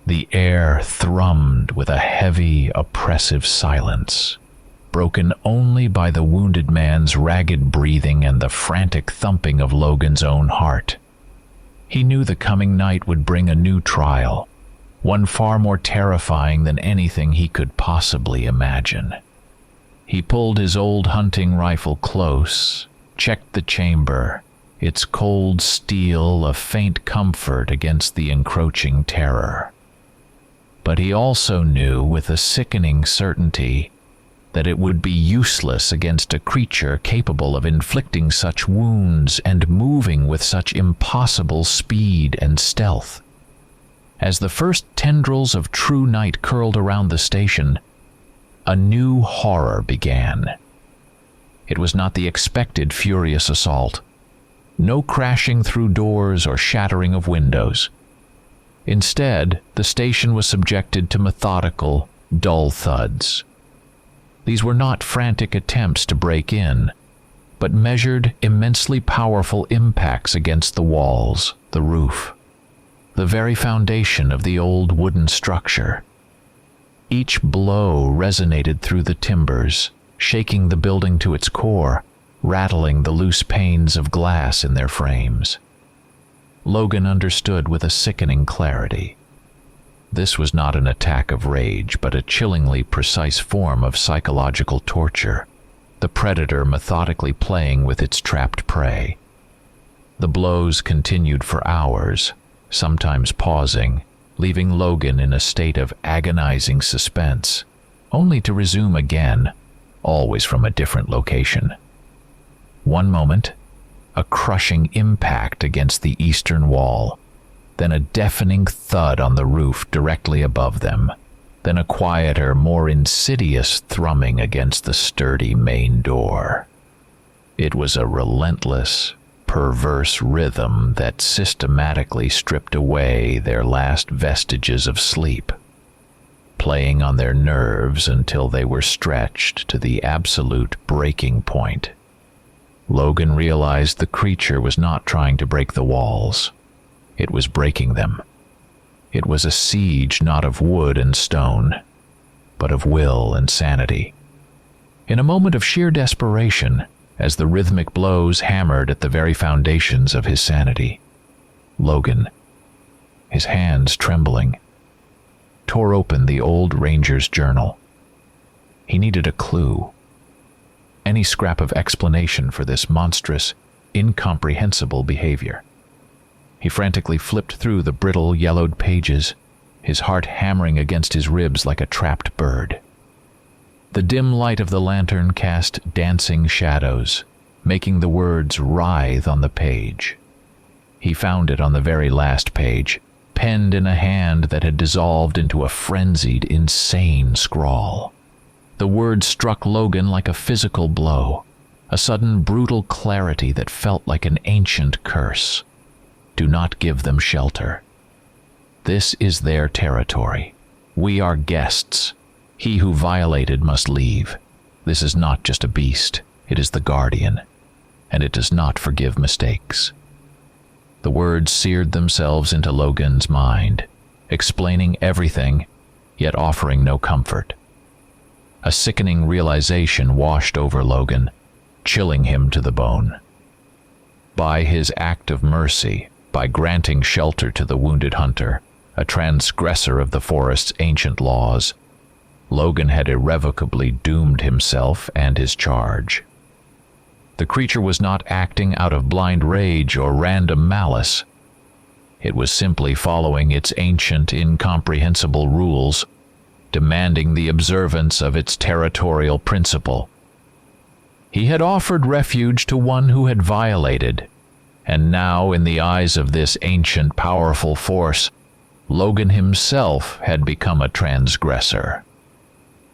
The air thrummed with a heavy, oppressive silence, broken only by the wounded man's ragged breathing and the frantic thumping of Logan's own heart. He knew the coming night would bring a new trial, one far more terrifying than anything he could possibly imagine. He pulled his old hunting rifle close, checked the chamber, its cold steel a faint comfort against the encroaching terror. But he also knew with a sickening certainty that it would be useless against a creature capable of inflicting such wounds and moving with such impossible speed and stealth. As the first tendrils of true night curled around the station, a new horror began. It was not the expected furious assault. No crashing through doors or shattering of windows. Instead, the station was subjected to methodical, dull thuds. These were not frantic attempts to break in, but measured, immensely powerful impacts against the walls, the roof, the very foundation of the old wooden structure. Each blow resonated through the timbers, shaking the building to its core, rattling the loose panes of glass in their frames. Logan understood with a sickening clarity. This was not an attack of rage, but a chillingly precise form of psychological torture, the predator methodically playing with its trapped prey. The blows continued for hours, sometimes pausing, leaving Logan in a state of agonizing suspense, only to resume again, always from a different location. One moment, a crushing impact against the eastern wall, then a deafening thud on the roof directly above them, then a quieter, more insidious thrumming against the sturdy main door. It was a relentless, perverse rhythm that systematically stripped away their last vestiges of sleep, playing on their nerves until they were stretched to the absolute breaking point. Logan realized the creature was not trying to break the walls. It was breaking them. It was a siege not of wood and stone, but of will and sanity. In a moment of sheer desperation, as the rhythmic blows hammered at the very foundations of his sanity, Logan, his hands trembling, tore open the old ranger's journal. He needed a clue, any scrap of explanation for this monstrous, incomprehensible behavior. He frantically flipped through the brittle, yellowed pages, his heart hammering against his ribs like a trapped bird. The dim light of the lantern cast dancing shadows, making the words writhe on the page. He found it on the very last page, penned in a hand that had dissolved into a frenzied, insane scrawl. The words struck Logan like a physical blow, a sudden brutal clarity that felt like an ancient curse. Do not give them shelter. This is their territory. We are guests. He who violated must leave. This is not just a beast. It is the guardian, and it does not forgive mistakes. The words seared themselves into Logan's mind, explaining everything, yet offering no comfort. A sickening realization washed over Logan, chilling him to the bone. By his act of mercy, by granting shelter to the wounded hunter, a transgressor of the forest's ancient laws, Logan had irrevocably doomed himself and his charge. The creature was not acting out of blind rage or random malice. It was simply following its ancient, incomprehensible rules demanding the observance of its territorial principle. He had offered refuge to one who had violated, and now, in the eyes of this ancient, powerful force, Logan himself had become a transgressor.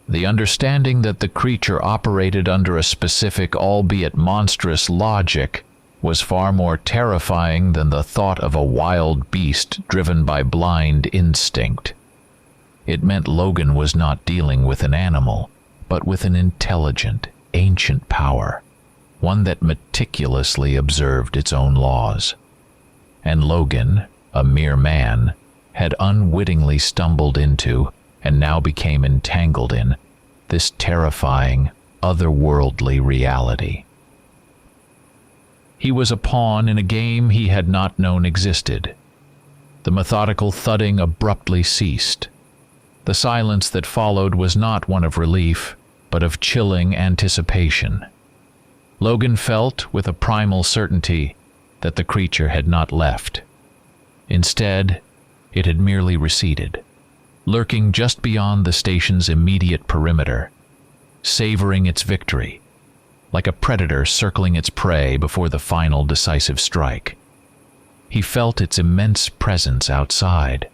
The understanding that the creature operated under a specific, albeit monstrous, logic was far more terrifying than the thought of a wild beast driven by blind instinct. It meant Logan was not dealing with an animal, but with an intelligent, ancient power, one that meticulously observed its own laws. And Logan, a mere man, had unwittingly stumbled into, and now became entangled in, this terrifying, otherworldly reality. He was a pawn in a game he had not known existed. The methodical thudding abruptly ceased. The silence that followed was not one of relief, but of chilling anticipation. Logan felt with a primal certainty that the creature had not left. Instead, it had merely receded, lurking just beyond the station's immediate perimeter, savoring its victory, like a predator circling its prey before the final decisive strike. He felt its immense presence outside,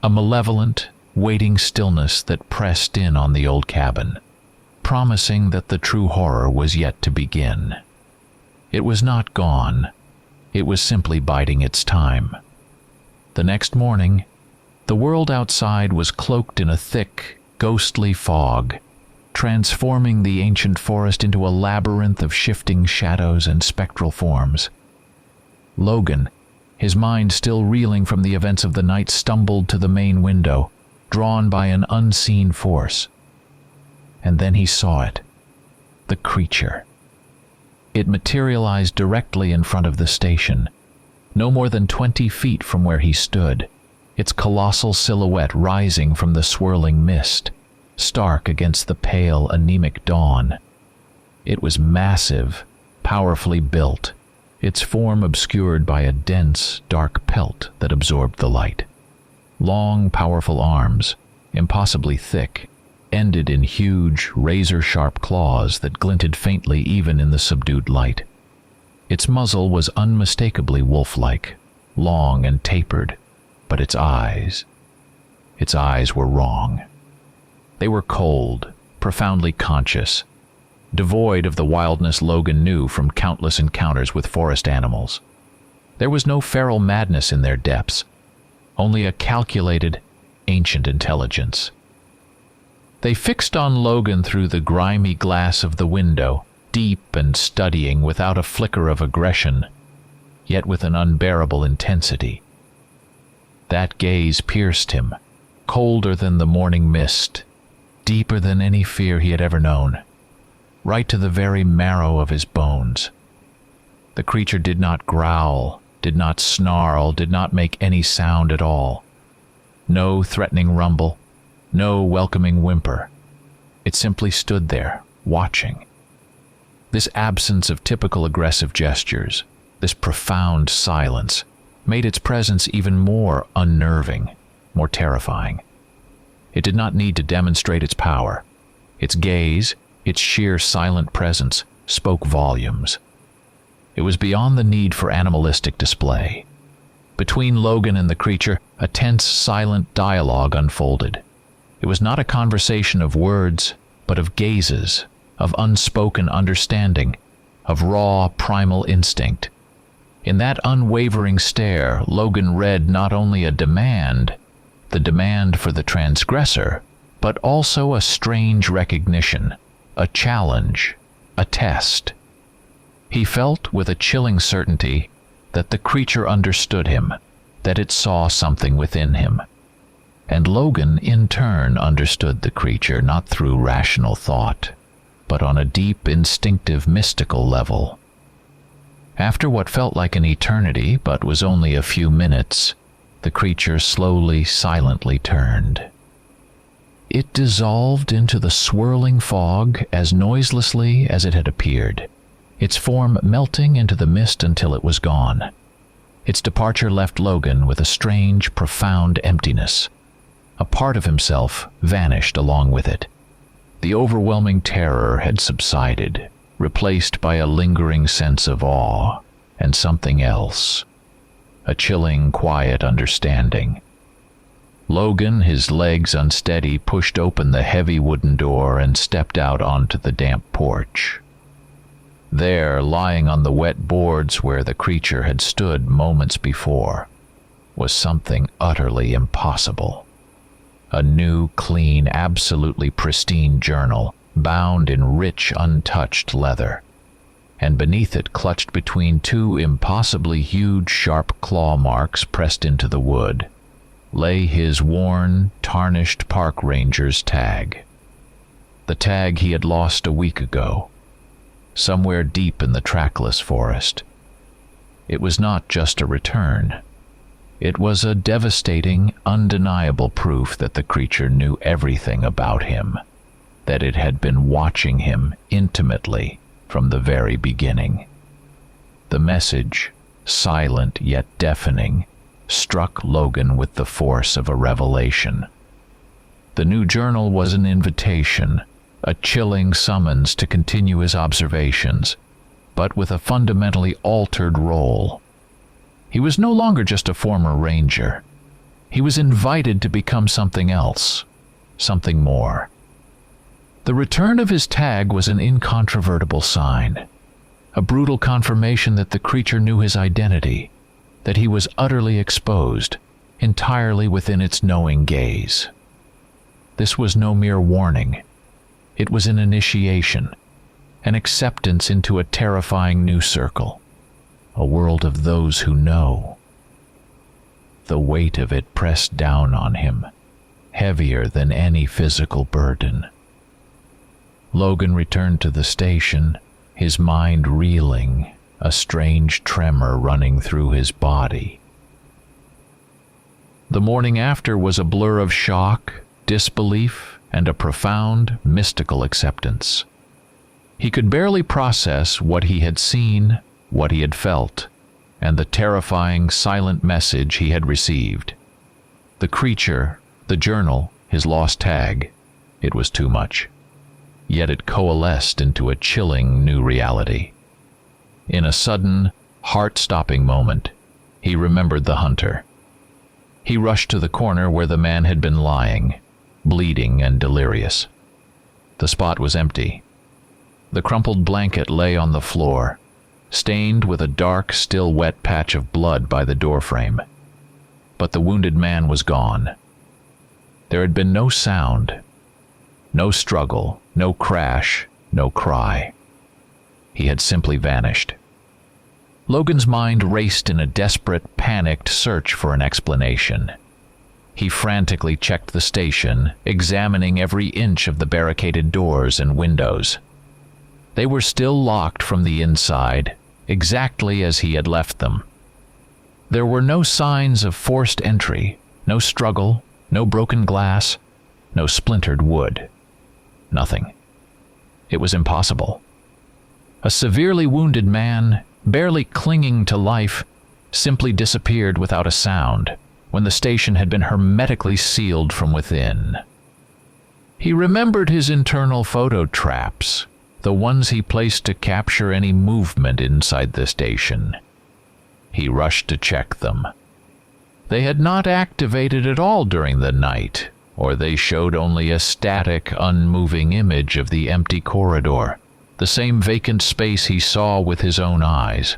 a malevolent, waiting stillness that pressed in on the old cabin, promising that the true horror was yet to begin. It was not gone. It was simply biding its time. The next morning, the world outside was cloaked in a thick, ghostly fog, transforming the ancient forest into a labyrinth of shifting shadows and spectral forms. Logan, his mind still reeling from the events of the night, stumbled to the main window, drawn by an unseen force. And then he saw it, the creature. It materialized directly in front of the station, no more than 20 feet from where he stood, its colossal silhouette rising from the swirling mist, stark against the pale, anemic dawn. It was massive, powerfully built, its form obscured by a dense, dark pelt that absorbed the light. Long, powerful arms, impossibly thick, ended in huge, razor-sharp claws that glinted faintly even in the subdued light. Its muzzle was unmistakably wolf-like, long and tapered, but its eyes were wrong. They were cold, profoundly conscious, devoid of the wildness Logan knew from countless encounters with forest animals. There was no feral madness in their depths, only a calculated, ancient intelligence. They fixed on Logan through the grimy glass of the window, deep and studying without a flicker of aggression, yet with an unbearable intensity. That gaze pierced him, colder than the morning mist, deeper than any fear he had ever known, right to the very marrow of his bones. The creature did not growl, did not snarl, did not make any sound at all. No threatening rumble, no welcoming whimper. It simply stood there, watching. This absence of typical aggressive gestures, this profound silence, made its presence even more unnerving, more terrifying. It did not need to demonstrate its power. Its gaze, its sheer silent presence, spoke volumes. It was beyond the need for animalistic display. Between Logan and the creature, a tense, silent dialogue unfolded. It was not a conversation of words, but of gazes, of unspoken understanding, of raw, primal instinct. In that unwavering stare, Logan read not only a demand, the demand for the transgressor, but also a strange recognition, a challenge, a test. He felt with a chilling certainty that the creature understood him, that it saw something within him. And Logan, in turn, understood the creature not through rational thought, but on a deep, instinctive, mystical level. After what felt like an eternity, but was only a few minutes, the creature slowly, silently turned. It dissolved into the swirling fog as noiselessly as it had appeared, its form melting into the mist until it was gone. Its departure left Logan with a strange, profound emptiness, A part of himself vanished along with it. The overwhelming terror had subsided, replaced by a lingering sense of awe and something else. A chilling, quiet understanding. Logan, his legs unsteady, pushed open the heavy wooden door and stepped out onto the damp porch. There, lying on the wet boards where the creature had stood moments before, was something utterly impossible. A new, clean, absolutely pristine journal, bound in rich, untouched leather, and beneath it, clutched between two impossibly huge, sharp claw marks pressed into the wood, lay his worn, tarnished park ranger's tag. The tag he had lost a week ago, somewhere deep in the trackless forest. It was not just a return. It was a devastating, undeniable proof that the creature knew everything about him, that it had been watching him intimately from the very beginning. The message, silent yet deafening, struck Logan with the force of a revelation. The new journal was an invitation, a chilling summons to continue his observations, but with a fundamentally altered role. He was no longer just a former ranger. He was invited to become something else, something more. The return of his tag was an incontrovertible sign, a brutal confirmation that the creature knew his identity, that he was utterly exposed, entirely within its knowing gaze. This was no mere warning. It was an initiation, an acceptance into a terrifying new circle, a world of those who know. The weight of it pressed down on him, heavier than any physical burden. Logan returned to the station, his mind reeling, a strange tremor running through his body. The morning after was a blur of shock, disbelief, and a profound, mystical acceptance. He could barely process what he had seen, what he had felt, and the terrifying, silent message he had received. The creature, the journal, his lost tag, it was too much. Yet it coalesced into a chilling new reality. In a sudden, heart-stopping moment, he remembered the hunter. He rushed to the corner where the man had been lying, bleeding and delirious. The spot was empty. The crumpled blanket lay on the floor, stained with a dark, still wet patch of blood by the doorframe. But the wounded man was gone. There had been no sound, no struggle, no crash, no cry. He had simply vanished. Logan's mind raced in a desperate, panicked search for an explanation. He frantically checked the station, examining every inch of the barricaded doors and windows. They were still locked from the inside, exactly as he had left them. There were no signs of forced entry, no struggle, no broken glass, no splintered wood. Nothing. It was impossible. A severely wounded man, barely clinging to life, simply disappeared without a sound when the station had been hermetically sealed from within. He remembered his internal photo traps, the ones he placed to capture any movement inside the station. He rushed to check them. They had not activated at all during the night, or they showed only a static, unmoving image of the empty corridor, the same vacant space he saw with his own eyes.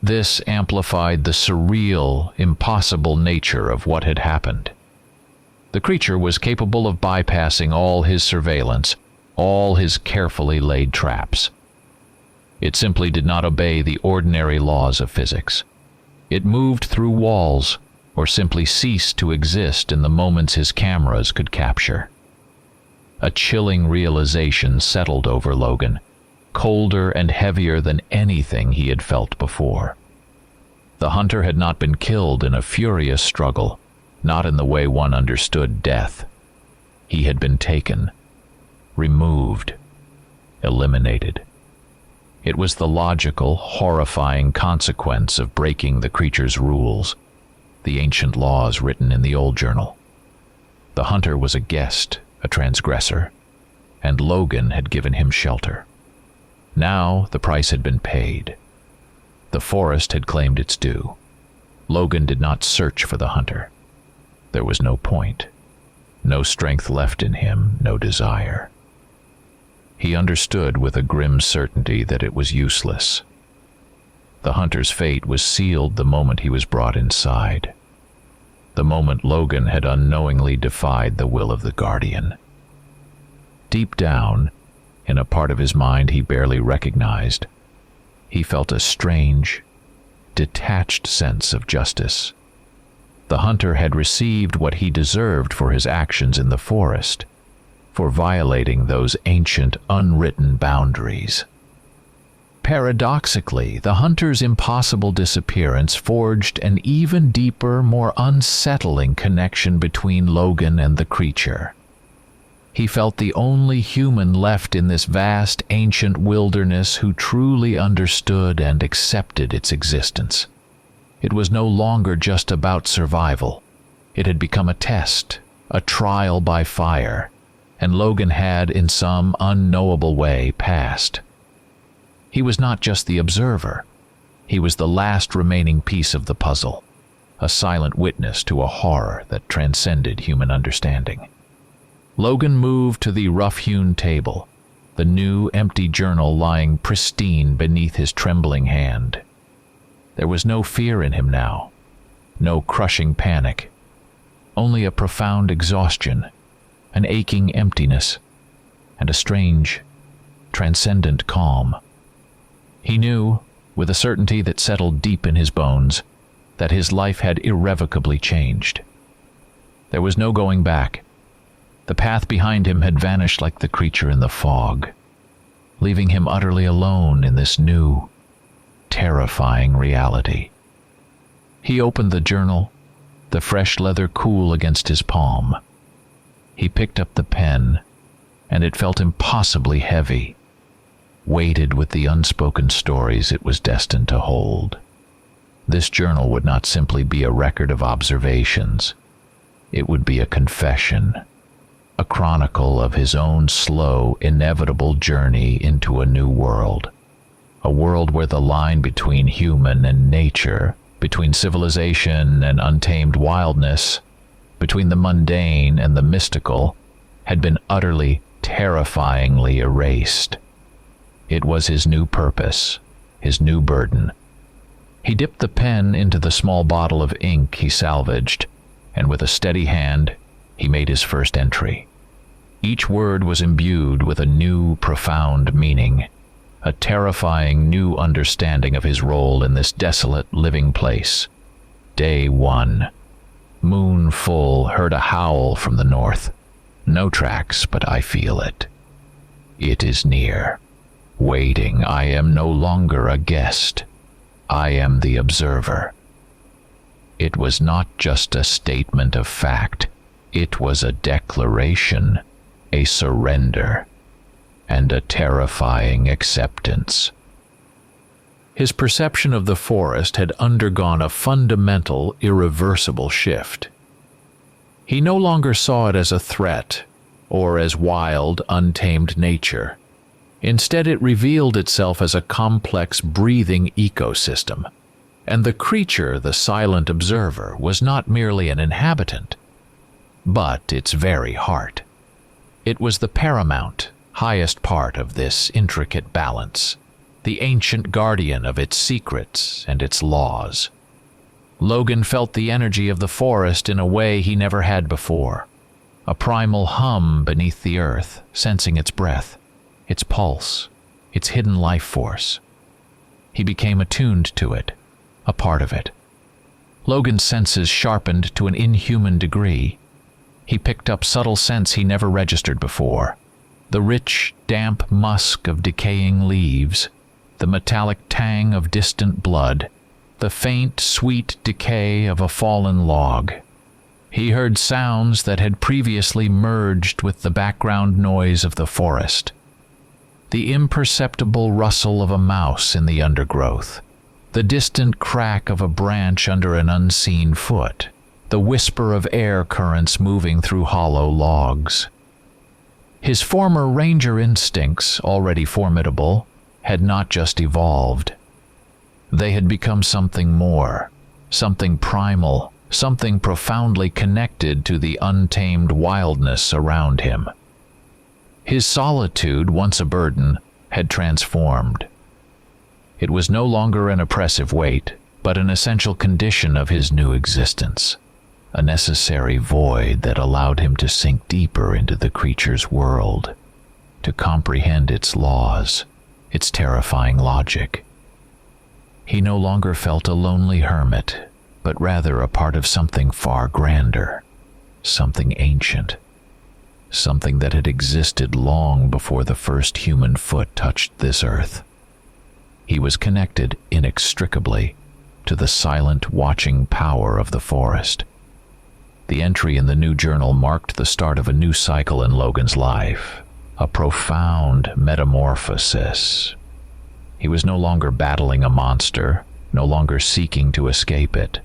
This amplified the surreal, impossible nature of what had happened. The creature was capable of bypassing all his surveillance, all his carefully laid traps. It simply did not obey the ordinary laws of physics. It moved through walls, or simply ceased to exist in the moments his cameras could capture. A chilling realization settled over Logan, colder and heavier than anything he had felt before. The hunter had not been killed in a furious struggle, not in the way one understood death. He had been taken, removed, eliminated. It was the logical, horrifying consequence of breaking the creature's rules, the ancient laws written in the old journal. The hunter was a guest, a transgressor, and Logan had given him shelter. Now the price had been paid. The forest had claimed its due. Logan did not search for the hunter. There was no point. No strength left in him, no desire. He understood with a grim certainty that it was useless. The hunter's fate was sealed the moment he was brought inside. The moment Logan had unknowingly defied the will of the guardian. Deep down, in a part of his mind he barely recognized, he felt a strange, detached sense of justice. The hunter had received what he deserved for his actions in the forest, for violating those ancient, unwritten boundaries. Paradoxically, the hunter's impossible disappearance forged an even deeper, more unsettling connection between Logan and the creature. He felt the only human left in this vast, ancient wilderness who truly understood and accepted its existence. It was no longer just about survival. It had become a test, a trial by fire, and Logan had, in some unknowable way, passed. He was not just the observer. He was the last remaining piece of the puzzle, a silent witness to a horror that transcended human understanding. Logan moved to the rough-hewn table, the new, empty journal lying pristine beneath his trembling hand. There was no fear in him now, no crushing panic, only a profound exhaustion, an aching emptiness, and a strange, transcendent calm. He knew, with a certainty that settled deep in his bones, that his life had irrevocably changed. There was no going back. The path behind him had vanished like the creature in the fog, leaving him utterly alone in this new, terrifying reality. He opened the journal, the fresh leather cool against his palm. He picked up the pen, and it felt impossibly heavy, weighted with the unspoken stories it was destined to hold. This journal would not simply be a record of observations. It would be a confession, a chronicle of his own slow, inevitable journey into a new world. A world where the line between human and nature, between civilization and untamed wildness, between the mundane and the mystical, had been utterly, terrifyingly erased. It was his new purpose, his new burden. He dipped the pen into the small bottle of ink he salvaged, and with a steady hand, he made his first entry. Each word was imbued with a new, profound meaning, a terrifying new understanding of his role in this desolate living place. Day 1. Moon full, heard a howl from the north. No tracks, but I feel it. It is near. Waiting, I am no longer a guest. I am the observer. It was not just a statement of fact. It was a declaration, a surrender, and a terrifying acceptance. His perception of the forest had undergone a fundamental, irreversible shift. He no longer saw it as a threat, or as wild, untamed nature. Instead, it revealed itself as a complex, breathing ecosystem, and the creature, the silent observer, was not merely an inhabitant, but its very heart. It was the paramount, highest part of this intricate balance, the ancient guardian of its secrets and its laws. Logan felt the energy of the forest in a way he never had before, a primal hum beneath the earth, sensing its breath, its pulse, its hidden life force. He became attuned to it, a part of it. Logan's senses sharpened to an inhuman degree. He picked up subtle scents he never registered before. The rich, damp musk of decaying leaves, the metallic tang of distant blood, the faint, sweet decay of a fallen log. He heard sounds that had previously merged with the background noise of the forest. The imperceptible rustle of a mouse in the undergrowth, the distant crack of a branch under an unseen foot, the whisper of air currents moving through hollow logs. His former ranger instincts, already formidable, had not just evolved. They had become something more, something primal, something profoundly connected to the untamed wildness around him. His solitude, once a burden, had transformed. It was no longer an oppressive weight, but an essential condition of his new existence, a necessary void that allowed him to sink deeper into the creature's world, to comprehend its laws, its terrifying logic. He no longer felt a lonely hermit, but rather a part of something far grander, something ancient, something that had existed long before the first human foot touched this earth. He was connected inextricably to the silent, watching power of the forest. The entry in the new journal marked the start of a new cycle in Logan's life, a profound metamorphosis. He was no longer battling a monster, no longer seeking to escape it.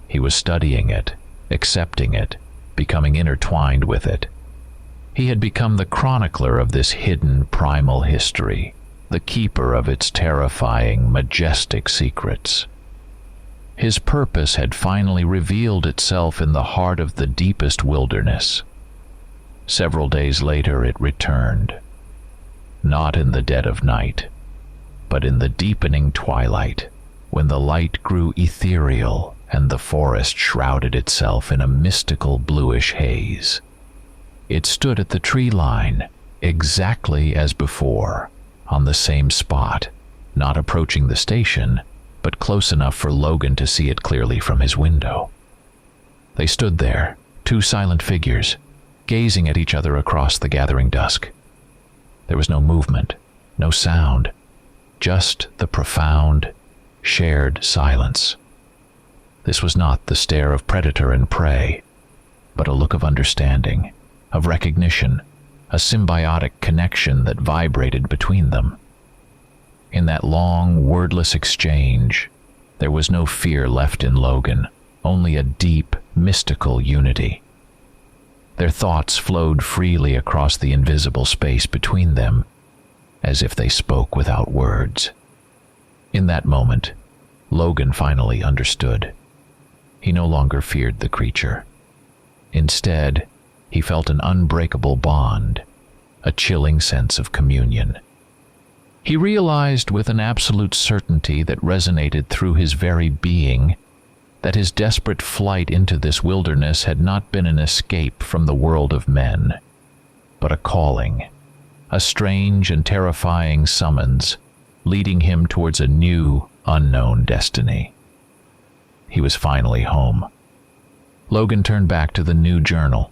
He was studying it, accepting it, becoming intertwined with it. He had become the chronicler of this hidden primal history, the keeper of its terrifying, majestic secrets. His purpose had finally revealed itself in the heart of the deepest wilderness. Several days later it returned, not in the dead of night, but in the deepening twilight, when the light grew ethereal and the forest shrouded itself in a mystical bluish haze. It stood at the tree line, exactly as before, on the same spot, not approaching the station, but close enough for Logan to see it clearly from his window. They stood there, two silent figures, gazing at each other across the gathering dusk. There was no movement, no sound, just the profound, shared silence. This was not the stare of predator and prey, but a look of understanding, of recognition, a symbiotic connection that vibrated between them. In that long, wordless exchange, there was no fear left in Logan, only a deep, mystical unity. Their thoughts flowed freely across the invisible space between them, as if they spoke without words. In that moment, Logan finally understood. He no longer feared the creature. Instead, he felt an unbreakable bond, a chilling sense of communion. He realized with an absolute certainty that resonated through his very being that his desperate flight into this wilderness had not been an escape from the world of men, but a calling, a strange and terrifying summons, leading him towards a new, unknown destiny. He was finally home. Logan turned back to the new journal,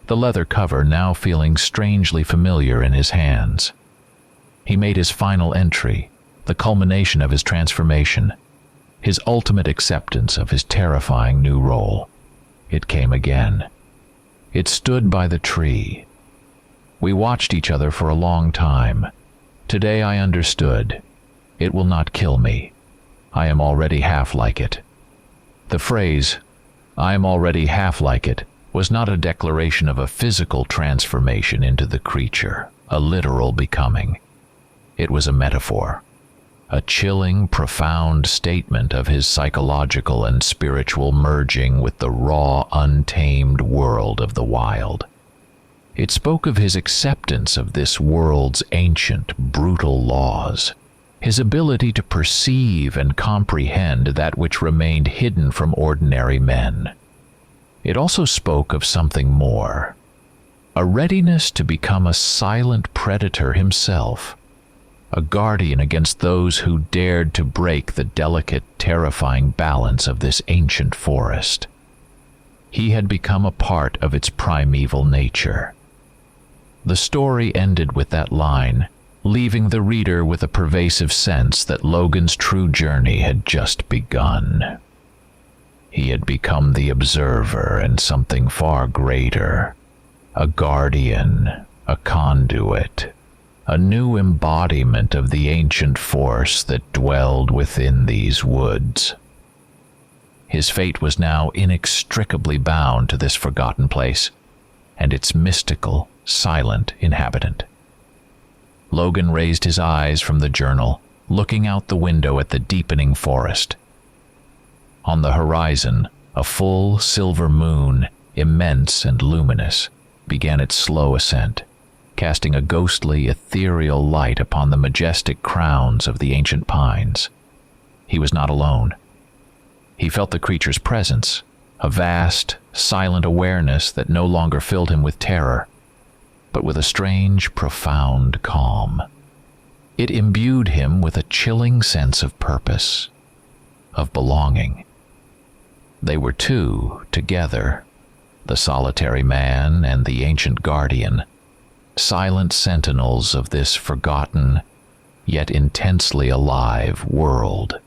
the leather cover now feeling strangely familiar in his hands. He made his final entry, the culmination of his transformation, his ultimate acceptance of his terrifying new role. It came again. It stood by the tree. We watched each other for a long time. Today I understood. It will not kill me. I am already half like it. The phrase, "I am already half like it," was not a declaration of a physical transformation into the creature, a literal becoming. It was a metaphor, a chilling, profound statement of his psychological and spiritual merging with the raw, untamed world of the wild. It spoke of his acceptance of this world's ancient, brutal laws, his ability to perceive and comprehend that which remained hidden from ordinary men. It also spoke of something more, a readiness to become a silent predator himself, a guardian against those who dared to break the delicate, terrifying balance of this ancient forest. He had become a part of its primeval nature. The story ended with that line, leaving the reader with a pervasive sense that Logan's true journey had just begun. He had become the observer and something far greater, a guardian, a conduit, a new embodiment of the ancient force that dwelled within these woods. His fate was now inextricably bound to this forgotten place and its mystical, silent inhabitant. Logan raised his eyes from the journal, looking out the window at the deepening forest. On the horizon, a full silver moon, immense and luminous, began its slow ascent, casting a ghostly, ethereal light upon the majestic crowns of the ancient pines. He was not alone. He felt the creature's presence, a vast, silent awareness that no longer filled him with terror, but with a strange, profound calm. It imbued him with a chilling sense of purpose, of belonging. They were two together, the solitary man and the ancient guardian, silent sentinels of this forgotten, yet intensely alive world.